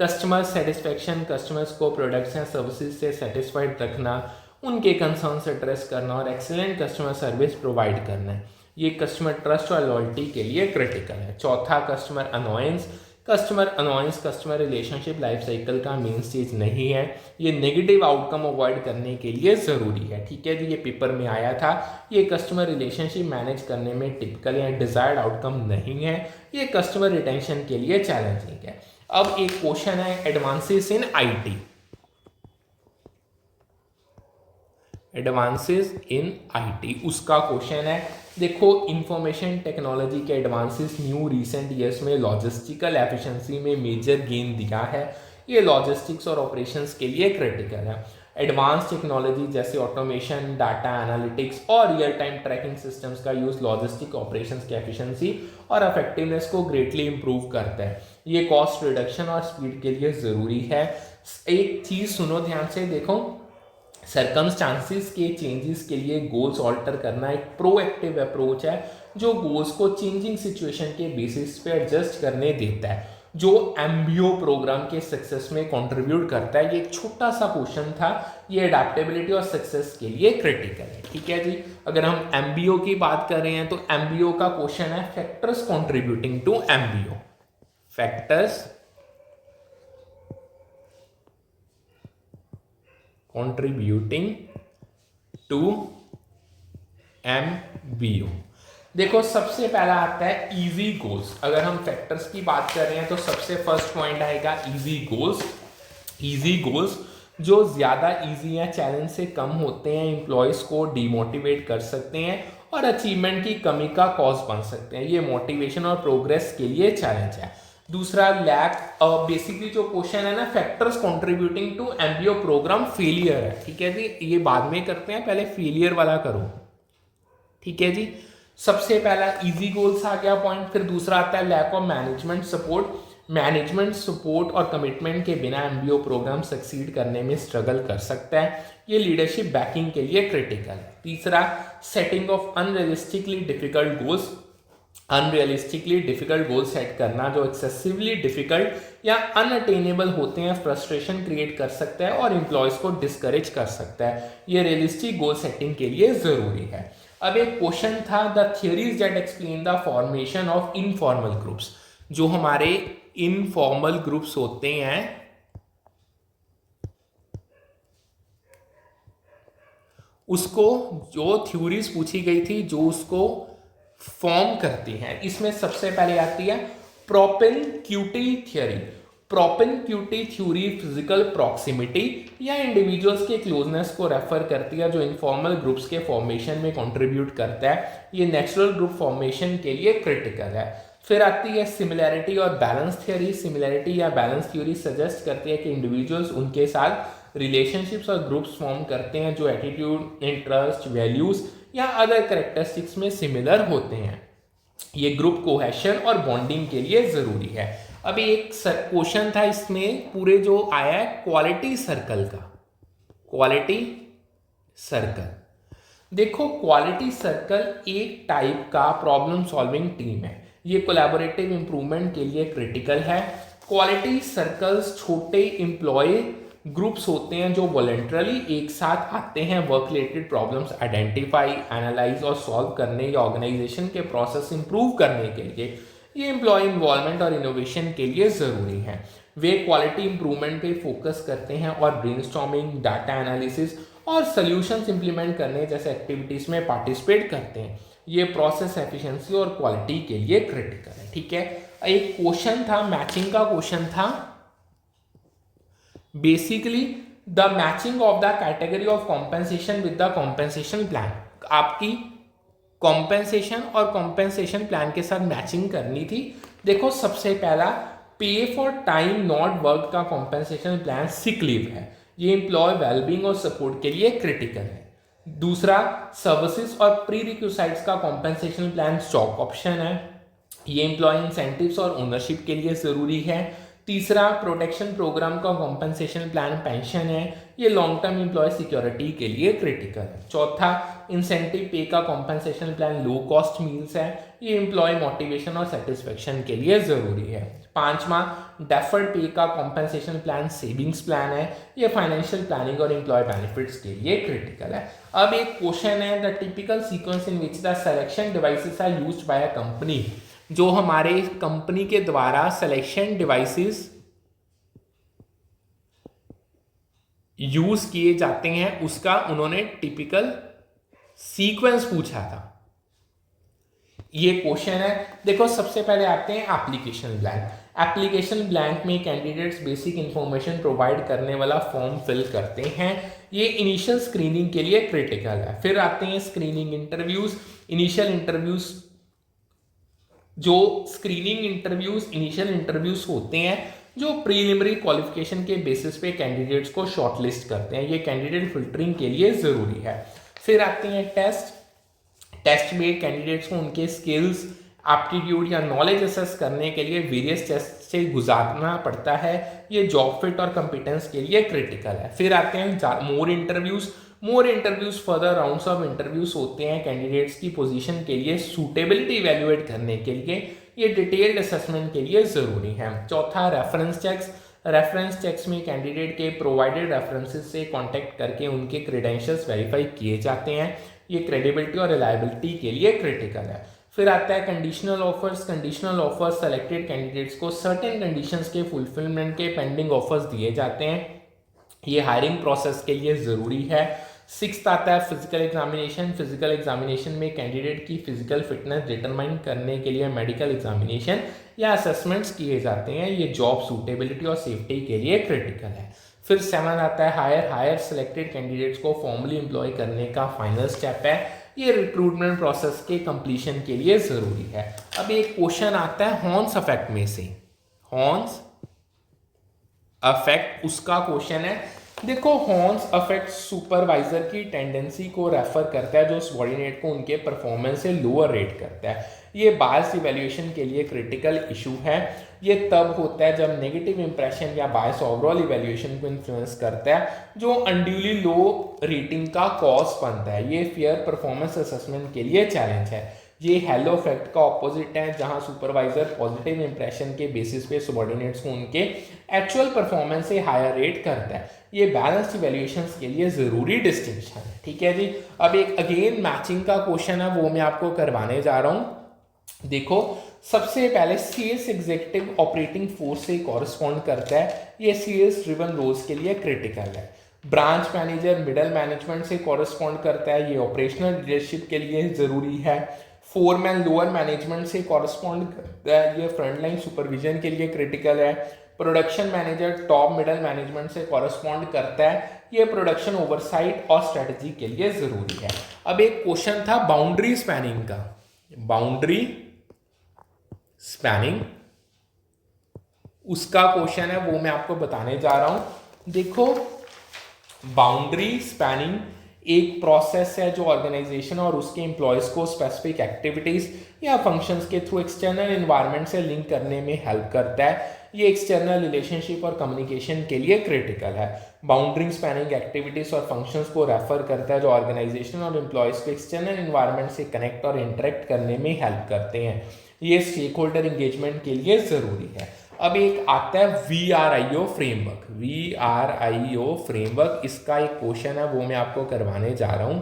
Customer satisfaction customers को प्रोडक्ट्स एंड सर्विसेज से सेटिस्फाइड रखना, उनके कंसर्न्स एड्रेस करना और एक्सीलेंट कस्टमर सर्विस प्रोवाइड करना है। ये कस्टमर ट्रस्ट और लॉयल्टी के लिए क्रिटिकल है। चौथा, customer annoyance. Customer annoyance customer relationship life cycle का मेन स्टेज नहीं है। ये नेगेटिव आउटकम अवॉइड करने के लिए ज़रूरी है। ठीक है जी, ये पेपर में आया था। ये कस्टमर रिलेशनशिप मैनेज करने में टिपिकल या डिजायर्ड आउटकम नहीं है। ये कस्टमर रिटेंशन के लिए चैलेंजिंग है। अब एक क्वेश्चन है advances in IT. Advances in IT उसका क्वेश्चन है। देखो, इंफॉर्मेशन टेक्नोलॉजी के एडवांसेस न्यू रिसेंट ईयर्स में लॉजिस्टिकल एफिशिएंसी में मेजर गेन दिया है। ये लॉजिस्टिक्स और ऑपरेशंस के लिए क्रिटिकल है। एडवांस टेक्नोलॉजी जैसे ऑटोमेशन, डाटा एनालिटिक्स और रियल टाइम ट्रैकिंग सिस्टम्स का यूज लॉजिस्टिक ऑपरेशंस की एफिशिएंसी और इफेक्टिवनेस को ग्रेटली इंप्रूव करता है। ये कॉस्ट रिडक्शन और स्पीड के लिए ज़रूरी है। एक चीज़ सुनो ध्यान से, देखो, सर्कमस्टांसिस के चेंजेस के लिए गोल्स ऑल्टर करना एक प्रोएक्टिव अप्रोच है जो गोल्स को चेंजिंग सिचुएशन के बेसिस पे एडजस्ट करने देता है, जो एमबीओ प्रोग्राम के सक्सेस में कंट्रीब्यूट करता है। ये एक छोटा सा क्वेश्चन था। ये अडेप्टेबिलिटी और सक्सेस के लिए क्रिटिकल है। ठीक है जी। अगर हम एमबीओ की बात कर रहे हैं तो एमबीओ का क्वेश्चन है factors contributing to MBO. Factors contributing to MBO. देखो, सबसे पहला आता है इजी गोल्स। अगर हम फैक्टर्स की बात कर रहे हैं तो सबसे फर्स्ट पॉइंट आएगा इजी गोल्स। इजी गोल्स जो ज़्यादा इजी या चैलेंज से कम होते हैं, एम्प्लॉयज़ को डीमोटिवेट कर सकते हैं और अचीवमेंट की कमी का कॉज बन सकते हैं। ये मोटिवेशन और प्रोग्रेस के लिए चैलेंज है। दूसरा, लैक। बेसिकली जो क्वेश्चन है ना, factors contributing to MBO programme failure है। ठीक है जी, ये बाद में करते हैं, पहले फेलियर वाला करो। ठीक है जी। सबसे पहला इजी गोल्स आ गया पॉइंट। फिर दूसरा आता है lack of management support. Management support और कमिटमेंट के बिना एमबीओ प्रोग्राम सक्सीड करने में स्ट्रगल कर सकता है, ये लीडरशिप बैकिंग के लिए क्रिटिकल है। तीसरा setting of unrealistically difficult goals. Unrealistically difficult goal set करना जो एक्सेसिवली डिफिकल्ट या अनअटेनेबल होते हैं फ्रस्ट्रेशन क्रिएट कर सकता है और एम्प्लॉयज को डिस्करेज कर सकता है, ये रियलिस्टिक गोल सेटिंग के लिए जरूरी है। अब एक क्वेश्चन था the theories that explain the formation of informal groups. जो हमारे इनफॉर्मल ग्रुप्स होते हैं उसको जो थ्योरीज पूछी गई थी जो उसको फॉर्म करती हैं, इसमें सबसे पहले आती है प्रोपेनक्यूटी थ्योरी। प्रोपेनक्यूटी थ्योरी फिजिकल प्रॉक्सिमिटी या इंडिविजुअल्स के क्लोजनेस को रेफर करती है जो इनफॉर्मल ग्रुप्स के फॉर्मेशन में कंट्रीब्यूट करता है, ये नेचुरल ग्रुप फॉर्मेशन के लिए क्रिटिकल है। फिर आती है सिमिलैरिटी और बैलेंस थ्योरी। सिमिलैरिटी या बैलेंस थ्योरी सजेस्ट करती है कि इंडिविजुअल्स उनके साथ रिलेशनशिप्स और ग्रुप्स फॉर्म करते हैं जो एटीट्यूड, इंटरेस्ट, वैल्यूज या अदर कैरेक्टरिस्टिक्स में सिमिलर होते हैं, ये ग्रुप कोहेशन और बॉन्डिंग के लिए जरूरी है। अभी एक क्वेश्चन था इसमें पूरे जो आया है क्वालिटी सर्कल का। क्वालिटी सर्कल, देखो क्वालिटी सर्कल एक टाइप का प्रॉब्लम सॉल्विंग टीम है, ये कोलैबोरेटिव इंप्रूवमेंट के लिए क्रिटिकल है। क्वालिटी सर्कल्स छोटे एम्प्लॉय ग्रुप्स होते हैं जो वॉलंटरली एक साथ आते हैं work related problems identify, analyse और सॉल्व करने या ऑर्गेनाइजेशन के प्रोसेस इंप्रूव करने के लिए। ये एम्प्लॉय इन्वॉल्वमेंट और इनोवेशन के लिए ज़रूरी है। वे क्वालिटी इंप्रूवमेंट पे फोकस करते हैं और ब्रेनस्टॉर्मिंग, डाटा एनालिसिस और सॉल्यूशंस इंप्लीमेंट करने जैसे एक्टिविटीज़ में पार्टिसिपेट करते हैं, ये प्रोसेस एफिशिएंसी और क्वालिटी के लिए क्रिटिकल है। ठीक है, एक क्वेश्चन था मैचिंग का क्वेश्चन था, basically the matching of the category of compensation with the compensation plan. आपकी कॉम्पेंसेशन और कॉम्पेंसेशन प्लान के साथ मैचिंग करनी थी। देखो सबसे पहला पे फॉर टाइम नॉट वर्क का कॉम्पेंसेशन प्लान सिक लीव है, ये एम्प्लॉय वेलबींग और सपोर्ट के लिए क्रिटिकल है। दूसरा सर्विसेज और प्री रिक्विजिट्स का कॉम्पेंसेशन प्लान स्टॉक ऑप्शन है, ये एम्प्लॉय इंसेंटिव्स और ओनरशिप के लिए जरूरी है। तीसरा प्रोटेक्शन प्रोग्राम का कॉम्पेंसेशन प्लान पेंशन है, ये लॉन्ग टर्म एम्प्लॉय सिक्योरिटी के लिए क्रिटिकल है। चौथा इंसेंटिव पे का compensation plan low cost meals है, ये एम्प्लॉय मोटिवेशन और सेटिस्फेक्शन के लिए जरूरी है। पांचवा डेफर्ड पे का कॉम्पेंसेशन प्लान सेविंग्स प्लान है, ये फाइनेंशियल प्लानिंग और एम्प्लॉय बेनिफिट्स के लिए क्रिटिकल है। अब एक क्वेश्चन है the typical sequence in which the selection devices are used by a company. जो हमारे कंपनी के द्वारा सिलेक्शन डिवाइसेस यूज किए जाते हैं उसका उन्होंने टिपिकल सीक्वेंस पूछा था, ये क्वेश्चन है। देखो सबसे पहले आते हैं एप्लीकेशन ब्लैंक। एप्लीकेशन ब्लैंक में कैंडिडेट्स बेसिक इंफॉर्मेशन प्रोवाइड करने वाला फॉर्म फिल करते हैं, ये इनिशियल स्क्रीनिंग के लिए क्रिटिकल है। फिर आते हैं स्क्रीनिंग इंटरव्यूज। इनिशियल इंटरव्यूज, जो स्क्रीनिंग इंटरव्यूज इनिशियल इंटरव्यूज होते हैं जो प्रीलिमिनरी क्वालिफिकेशन के बेसिस पे कैंडिडेट्स को शॉर्टलिस्ट करते हैं, ये कैंडिडेट फिल्टरिंग के लिए जरूरी है। फिर आते हैं टेस्ट। टेस्ट में कैंडिडेट्स को उनके स्किल्स, एप्टीट्यूड या नॉलेज असेस करने के लिए वेरियस टेस्ट से गुजारना पड़ता है, ये जॉब फिट और कंपिटेंस के लिए क्रिटिकल है। फिर आते हैं मोर interviews. More interviews further rounds of interviews होते हैं कैंडिडेट्स की पोजीशन के लिए सूटेबिलिटी इवैल्यूएट करने के लिए, ये डिटेल्ड असेसमेंट के लिए ज़रूरी है। चौथा रेफरेंस चेक्स। रेफरेंस चेक्स में कैंडिडेट के प्रोवाइडेड रेफरेंसेस से कांटेक्ट करके उनके क्रेडेंशियल्स वेरीफाई किए जाते हैं, ये क्रेडिबिलिटी और रिलायबिलिटी के लिए क्रिटिकल है। फिर आता है conditional offers. Conditional offers selected candidates को सर्टेन कंडीशंस के फुलफिलमेंट के पेंडिंग ऑफर्स दिए जाते हैं, ये हायरिंग प्रोसेस के लिए ज़रूरी है। सिक्स्थ आता है फिजिकल एग्जामिनेशन। फिजिकल एग्जामिनेशन में कैंडिडेट की फिजिकल फिटनेस डिटरमाइन करने के लिए मेडिकल एग्जामिनेशन या असेसमेंट्स किए जाते हैं, ये जॉब सूटेबिलिटी और सेफ्टी के लिए क्रिटिकल है। फिर सेवन आता है हायर। हायर सेलेक्टेड कैंडिडेट्स को फॉर्मली एम्प्लॉय करने का फाइनल स्टेप है, ये रिक्रूटमेंट प्रोसेस के कंप्लीशन के लिए ज़रूरी है। अब एक क्वेश्चन आता है हॉर्न्स अफेक्ट में से। हॉर्न्स अफेक्ट उसका क्वेश्चन है देखो हॉर्न्स अफेक्ट सुपरवाइजर की टेंडेंसी को रेफर करता है जो सबॉर्डिनेट को उनके परफॉर्मेंस से लोअर रेट करता है। ये बायस इवैल्यूएशन के लिए क्रिटिकल इशू है। ये तब होता है जब नेगेटिव इंप्रेशन या बायस ओवरऑल इवैल्यूएशन को इन्फ्लुएंस करता है जो अनड्यूली लो रेटिंग का कॉज बनता है। ये फेयर परफॉर्मेंस असेसमेंट के लिए चैलेंज है। ये हेलो इफेक्ट का ऑपोजिट है जहां सुपरवाइजर पॉजिटिव इंप्रेशन के बेसिस पे सबॉर्डिनेट्स को उनके एक्चुअल परफॉर्मेंस से हायर रेट करता है। ये बैलेंस्ड इवैल्यूएशंस के लिए जरूरी डिस्टिंक्शन है। ठीक है जी। अब एक अगेन मैचिंग का क्वेश्चन है वो मैं आपको करवाने जा रहा हूं। देखो सबसे पहले सीएस एग्जीक्यूटिव ऑपरेटिंग फोर्स से कॉरेस्पॉन्ड करता है। ये सीएस ड्रिवन रोल्स के लिए क्रिटिकल है। ब्रांच मैनेजर मिडल मैनेजमेंट से कॉरेस्पॉन्ड करता है। ये ऑपरेशनल लीडरशिप के लिए जरूरी है। फोरमैन लोअर मैनेजमेंट से कॉरेस्पॉन्ड करता है। ये फ्रंटलाइन सुपरविजन के लिए क्रिटिकल है। Production manager top middle management से कॉरेस्पॉन्ड करता है। ये प्रोडक्शन ओवरसाइट और स्ट्रेटजी के लिए जरूरी है। अब एक क्वेश्चन था बाउंड्री स्पैनिंग का। बाउंड्री स्पैनिंग उसका क्वेश्चन है वो मैं आपको बताने जा रहा हूं। देखो बाउंड्री स्पैनिंग एक प्रोसेस है जो ऑर्गेनाइजेशन और उसके एम्प्लॉयज को स्पेसिफिक एक्टिविटीज या फंक्शंस के थ्रू एक्सटर्नल एनवायरनमेंट से लिंक करने में हेल्प करता है। ये एक्सटर्नल रिलेशनशिप और कम्युनिकेशन के लिए क्रिटिकल है। बाउंड्री स्पैनिंग एक्टिविटीज और फंक्शंस को रेफर करता है जो ऑर्गेनाइजेशन और एम्प्लॉयज को एक्सटर्नल एनवायरनमेंट से कनेक्ट और इंटरेक्ट करने में हेल्प करते हैं। ये स्टेक होल्डर एंगेजमेंट के लिए जरूरी है। अब एक आता है VRIO फ्रेमवर्क। VRIO फ्रेमवर्क इसका एक क्वेश्चन है वो मैं आपको करवाने जा रहा हूं।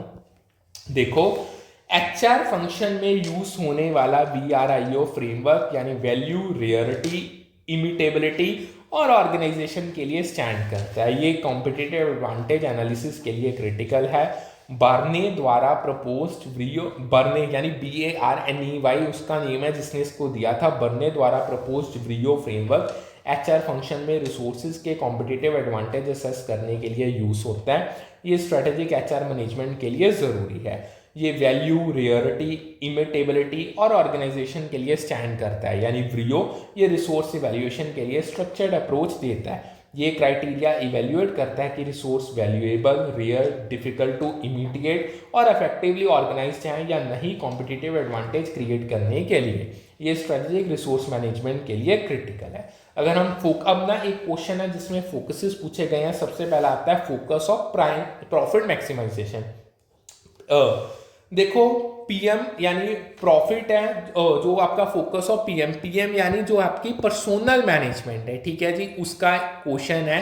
देखो HR फंक्शन में यूज होने वाला VRIO फ्रेमवर्क यानी वैल्यू, रेयरिटी, इमिटेबिलिटी और ऑर्गेनाइजेशन के लिए स्टैंड करता है। ये कॉम्पिटिटिव एडवांटेज एनालिसिस के लिए क्रिटिकल है। बर्ने द्वारा प्रपोज्ड व्रियो, बर्ने यानी BARNEY उसका नेम है जिसने इसको दिया था। बर्ने द्वारा प्रपोज्ड व्रियो फ्रेमवर्क HR फंक्शन में रिसोर्सेज के कॉम्पिटिटिव एडवांटेज असेस करने के लिए यूज होता है। ये स्ट्रेटेजिक HR मैनेजमेंट के लिए जरूरी है। ये वैल्यू, रेयरिटी, इमिटेबिलिटी और ऑर्गेनाइजेशन के लिए स्टैंड करता है। यानी व्रियो ये रिसोर्स इवैल्यूएशन के लिए स्ट्रक्चर्ड अप्रोच देता है। ये क्राइटेरिया इवेल्युएट करता है कि resource valuable, rare, difficult to imitate और इफेक्टिवली ऑर्गेनाइज है या नहीं कॉम्पिटिटिव एडवांटेज क्रिएट करने के लिए। ये स्ट्रेटेजिक रिसोर्स मैनेजमेंट के लिए क्रिटिकल है। अगर हम अब ना एक क्वेश्चन है जिसमें फोकसेस पूछे गए हैं। सबसे पहला आता है focus of prime profit maximisation. देखो पीएम यानी प्रॉफिट है जो आपका फोकस ऑफ पीएम यानी जो आपकी पर्सोनल मैनेजमेंट है। ठीक है जी। उसका क्वेश्चन है।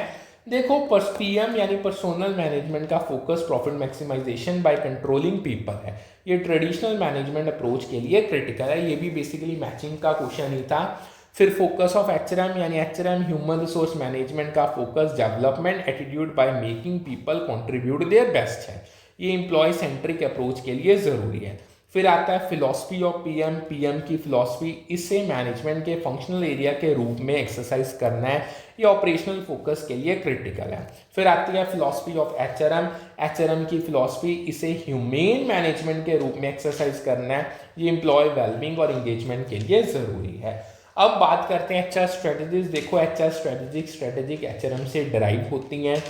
देखो पीएम यानी पर्सोनल मैनेजमेंट का focus profit maximisation by controlling people है। ये ट्रेडिशनल मैनेजमेंट अप्रोच के लिए क्रिटिकल है। ये भी बेसिकली मैचिंग का क्वेश्चन ही था। फिर फोकस ऑफ HRM यानी HRM ह्यूमन रिसोर्स मैनेजमेंट का focus development attitude by making people contribute their best है। ये एम्प्लॉय सेंट्रिक अप्रोच के लिए जरूरी है। फिर आता है फिलॉसफी ऑफ पीएम की फिलॉसफी, इसे मैनेजमेंट के फंक्शनल एरिया के रूप में एक्सरसाइज करना है। ये ऑपरेशनल फोकस के लिए क्रिटिकल है। फिर आती है फिलॉसफी ऑफ HRM की फिलॉसफी, इसे ह्यूमेन मैनेजमेंट के रूप में एक्सरसाइज करना है। ये एम्प्लॉय वेलबींग और एंगेजमेंट के लिए जरूरी है। अब बात करते हैं HR स्ट्रेटेजीज। देखो HR स्ट्रेटेजिक HRM से डिराइव होती हैं।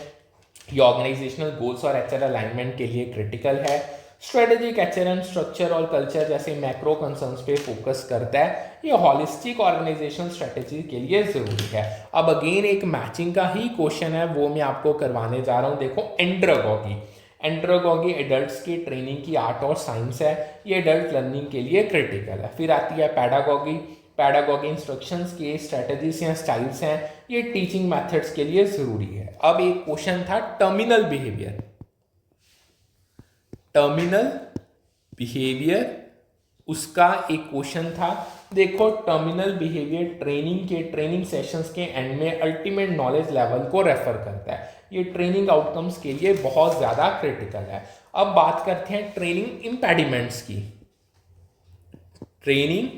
ये ऑर्गेनाइजेशनल गोल्स और HR अलाइनमेंट के लिए क्रिटिकल है। स्ट्रेटेजिक HRM स्ट्रक्चर और कल्चर जैसे मैक्रो कंसर्न्स पे फोकस करता है। ये हॉलिस्टिक ऑर्गेनाइजेशनल स्ट्रेटेजी के लिए जरूरी है। अब अगेन एक मैचिंग का ही क्वेश्चन है वो मैं आपको करवाने जा रहा हूँ। देखो एंड्रागॉगी एडल्ट्स की ट्रेनिंग की आर्ट और साइंस है। ये एडल्ट लर्निंग के लिए क्रिटिकल है। फिर आती है पैडागॉगी इंस्ट्रक्शंस के स्ट्रेटजीज या स्टाइल्स हैं। ये टीचिंग मेथड्स के लिए जरूरी है। अब एक क्वेश्चन था टर्मिनल बिहेवियर उसका एक क्वेश्चन था। देखो टर्मिनल बिहेवियर ट्रेनिंग सेशंस के एंड में अल्टीमेट नॉलेज लेवल को रेफर करता है। ये ट्रेनिंग आउटकम्स के लिए बहुत ज्यादा क्रिटिकल है। अब बात करते हैं ट्रेनिंग इम्पेडिमेंट्स की। ट्रेनिंग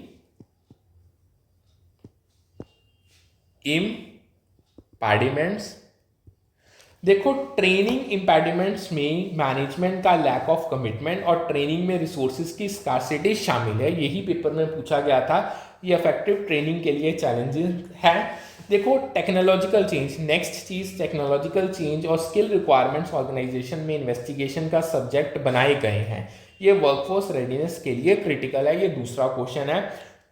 इम्पेडिमेंट्स देखो ट्रेनिंग इम्पेडिमेंट्स में मैनेजमेंट का लैक ऑफ कमिटमेंट और ट्रेनिंग में रिसोर्सेज की स्कार्सिटी शामिल है, यही पेपर में पूछा गया था। ये इफेक्टिव ट्रेनिंग के लिए चैलेंजेस है। देखो टेक्नोलॉजिकल चेंज, नेक्स्ट चीज टेक्नोलॉजिकल चेंज और स्किल रिक्वायरमेंट्स ऑर्गेनाइजेशन में इन्वेस्टिगेशन का सब्जेक्ट बनाए गए हैं, ये वर्कफोर्स रेडीनेस के लिए क्रिटिकल है, ये दूसरा क्वेश्चन है।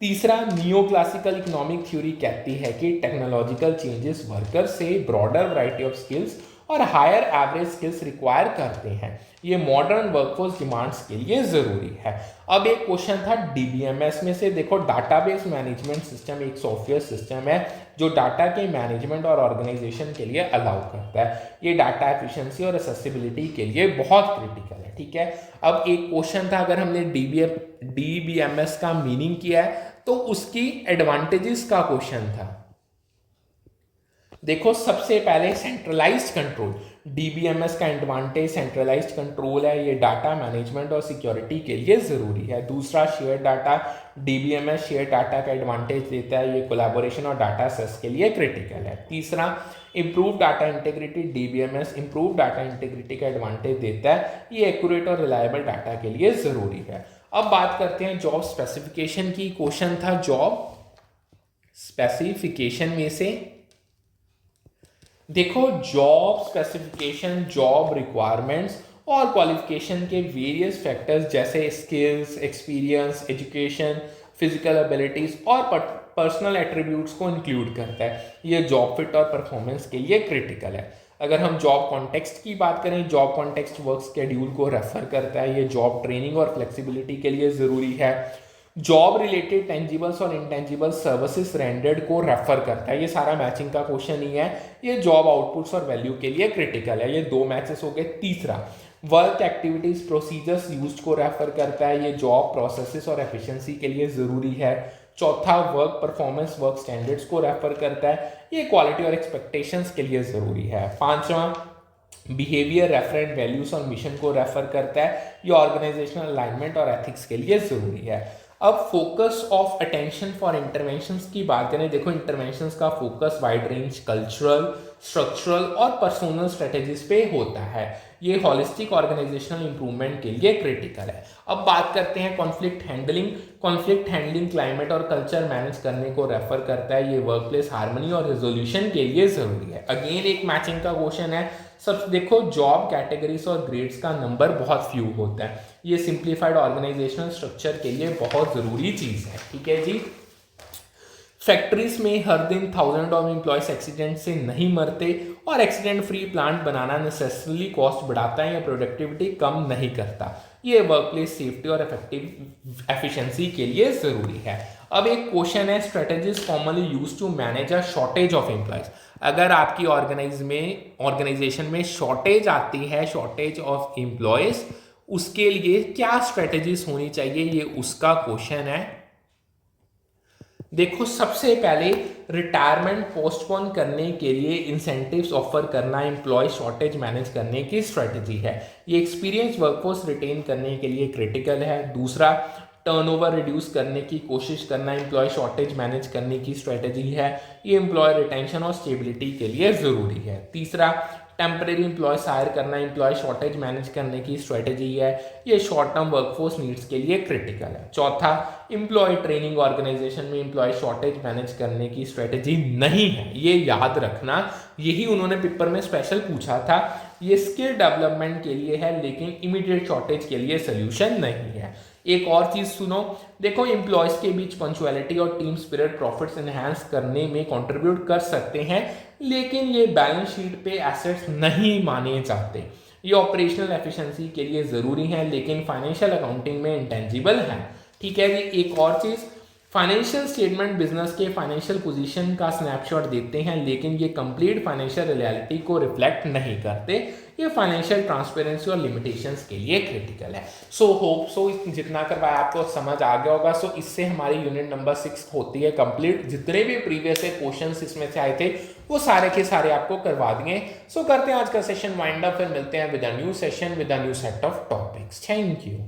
तीसरा, नियो क्लासिकल इकोनॉमिक थ्योरी कहती है कि टेक्नोलॉजिकल चेंजेस वर्कर से ब्रॉडर वैरायटी ऑफ स्किल्स और हायर एवरेज स्किल्स रिक्वायर करते हैं, ये मॉडर्न वर्कफोर्स डिमांड्स के लिए जरूरी है। अब एक क्वेश्चन था डीबीएमएस में से, देखो डाटाबेस मैनेजमेंट सिस्टम एक सॉफ्टवेयर सिस्टम है जो डाटा के मैनेजमेंट और ऑर्गेनाइजेशन के लिए अलाउ करता है, ये डाटा एफिशिएंसी और एक्सेसिबिलिटी के लिए बहुत क्रिटिकल है, ठीक है। अब एक क्वेश्चन था, अगर हमने डीबीएमएस का मीनिंग किया है तो उसकी एडवांटेजेस का क्वेश्चन था। देखो सबसे पहले सेंट्रलाइज्ड कंट्रोल, डीबीएमएस का एडवांटेज सेंट्रलाइज्ड कंट्रोल है, ये डाटा मैनेजमेंट और सिक्योरिटी के लिए जरूरी है। दूसरा, share data, DBMS share data का एडवांटेज देता है, ये कोलैबोरेशन और डाटा सेस के लिए क्रिटिकल है। तीसरा, improve data integrity, DBMS improve data integrity का एडवांटेज देता है, ये एक्यूरेट और रिलायबल डाटा के लिए जरूरी है। अब बात करते हैं जॉब स्पेसिफिकेशन की। क्वेश्चन था जॉब स्पेसिफिकेशन में से, देखो जॉब स्पेसिफिकेशन जॉब रिक्वायरमेंट्स और क्वालिफिकेशन के वेरियस फैक्टर्स जैसे skills, experience, education, physical abilities और पर्सनल एट्रीब्यूट्स को इंक्लूड करता है, ये जॉब फिट और परफॉर्मेंस के लिए क्रिटिकल है। अगर हम जॉब कॉन्टेक्स्ट की बात करें, जॉब कॉन्टेक्स्ट वर्क शेड्यूल को रेफर करता है, ये जॉब ट्रेनिंग और फ्लेक्सिबिलिटी के लिए ज़रूरी है। जॉब रिलेटेड टेंजिबल्स और इंटेंजिबल सर्विसेज रेंडर्ड को रेफर करता है, ये सारा मैचिंग का क्वेश्चन ही है, ये जॉब आउटपुट्स और वैल्यू के लिए क्रिटिकल है, ये दो मैचेस हो गए। तीसरा, वर्क एक्टिविटीज प्रोसीजर्स यूज्ड को रेफर करता है, ये जॉब प्रोसेसेस और एफिशिएंसी के लिए ज़रूरी है। चौथा, वर्क परफॉर्मेंस वर्क स्टैंडर्ड्स को रेफर करता है, ये क्वालिटी और एक्सपेक्टेशंस के लिए ज़रूरी है। पांचवा, बिहेवियर रेफरेंट वैल्यूज और मिशन को रेफर करता है, ये ऑर्गेनाइजेशनल अलाइनमेंट और एथिक्स के लिए ज़रूरी है। अब focus of attention for interventions की बात करें, देखो इंटरवेंशंस का focus wide range cultural, structural और पर्सनल स्ट्रेटेजीज पे होता है, ये हॉलिस्टिक ऑर्गेनाइजेशनल इंप्रूवमेंट के लिए क्रिटिकल है। अब बात करते हैं conflict handling, conflict handling climate और कल्चर मैनेज करने को रेफर करता है, ये वर्क प्लेस हार्मनी और रेजोल्यूशन के लिए जरूरी है। अगेन एक मैचिंग का क्वेश्चन है, सब देखो जॉब कैटेगरीज और ग्रेड्स का नंबर बहुत फ्यू होता है, ये सिंप्लीफाइड ऑर्गेनाइजेशनल स्ट्रक्चर के लिए बहुत जरूरी चीज है, ठीक है जी। फैक्ट्रीज में हर दिन थाउजेंड ऑफ एम्प्लॉयज एक्सीडेंट से नहीं मरते और एक्सीडेंट फ्री प्लांट बनाना नेसेसरली कॉस्ट बढ़ाता है या प्रोडक्टिविटी कम नहीं करता, ये वर्क प्लेस सेफ्टी और इफेक्टिव एफिशिएंसी के लिए जरूरी है। अब एक क्वेश्चन है, strategies commonly used to manage a shortage of employees, अगर आपकी ऑर्गेनाइजेशन में शॉर्टेज आती है, शॉर्टेज ऑफ एम्प्लॉयज, उसके लिए क्या स्ट्रेटेजीज होनी चाहिए, ये उसका क्वेश्चन है। देखो सबसे पहले रिटायरमेंट पोस्टपोन करने के लिए इंसेंटिव्स ऑफर करना एम्प्लॉय शॉर्टेज मैनेज करने की स्ट्रेटजी है, ये एक्सपीरियंस वर्कफोर्स रिटेन करने के लिए क्रिटिकल है। दूसरा, टर्नओवर रिड्यूस करने की कोशिश करना एम्प्लॉय शॉर्टेज मैनेज करने की स्ट्रेटजी है, ये एम्प्लॉय रिटेंशन और स्टेबिलिटी के लिए जरूरी है। तीसरा, टेम्परेरी एम्प्लॉयज हायर करना एम्प्लॉय शॉर्टेज मैनेज करने की स्ट्रेटजी है, ये शॉर्ट टर्म वर्कफोर्स नीड्स के लिए क्रिटिकल है। चौथा, एम्प्लॉय ट्रेनिंग ऑर्गेनाइजेशन में एम्प्लॉय शॉर्टेज मैनेज करने की स्ट्रेटजी नहीं है, ये याद रखना, यही उन्होंने पेपर में स्पेशल पूछा था, ये स्किल डेवलपमेंट के लिए है लेकिन इमीडिएट शॉर्टेज के लिए सोल्यूशन नहीं है। एक और चीज सुनो, देखो एम्प्लॉयज के बीच पंक्चुअलिटी और टीम स्पिरिट प्रॉफिट्स एनहांस करने में कंट्रीब्यूट कर सकते हैं, लेकिन ये बैलेंस शीट पे एसेट्स नहीं माने जाते, ये ऑपरेशनल एफिशिएंसी के लिए जरूरी है लेकिन फाइनेंशियल अकाउंटिंग में इंटेंजिबल है, ठीक है जी। एक और चीज, फाइनेंशियल स्टेटमेंट बिजनेस के फाइनेंशियल पोजीशन का स्नैपशॉट देते हैं लेकिन ये कंप्लीट फाइनेंशियल रियलिटी को रिफ्लेक्ट नहीं करते, ये फाइनेंशियल ट्रांसपेरेंसी और लिमिटेशंस के लिए क्रिटिकल है। सो होप सो जितना करवाया आपको समझ आ गया होगा। सो इससे हमारी यूनिट नंबर 6 होती है कंप्लीट, जितने भी प्रीवियस क्वेश्चंस इसमें से आए थे वो सारे के सारे आपको करवा दिए। सो करते हैं आज का सेशन वाइंड अप, फिर मिलते हैं with a new session with a new set of topics. Thank you.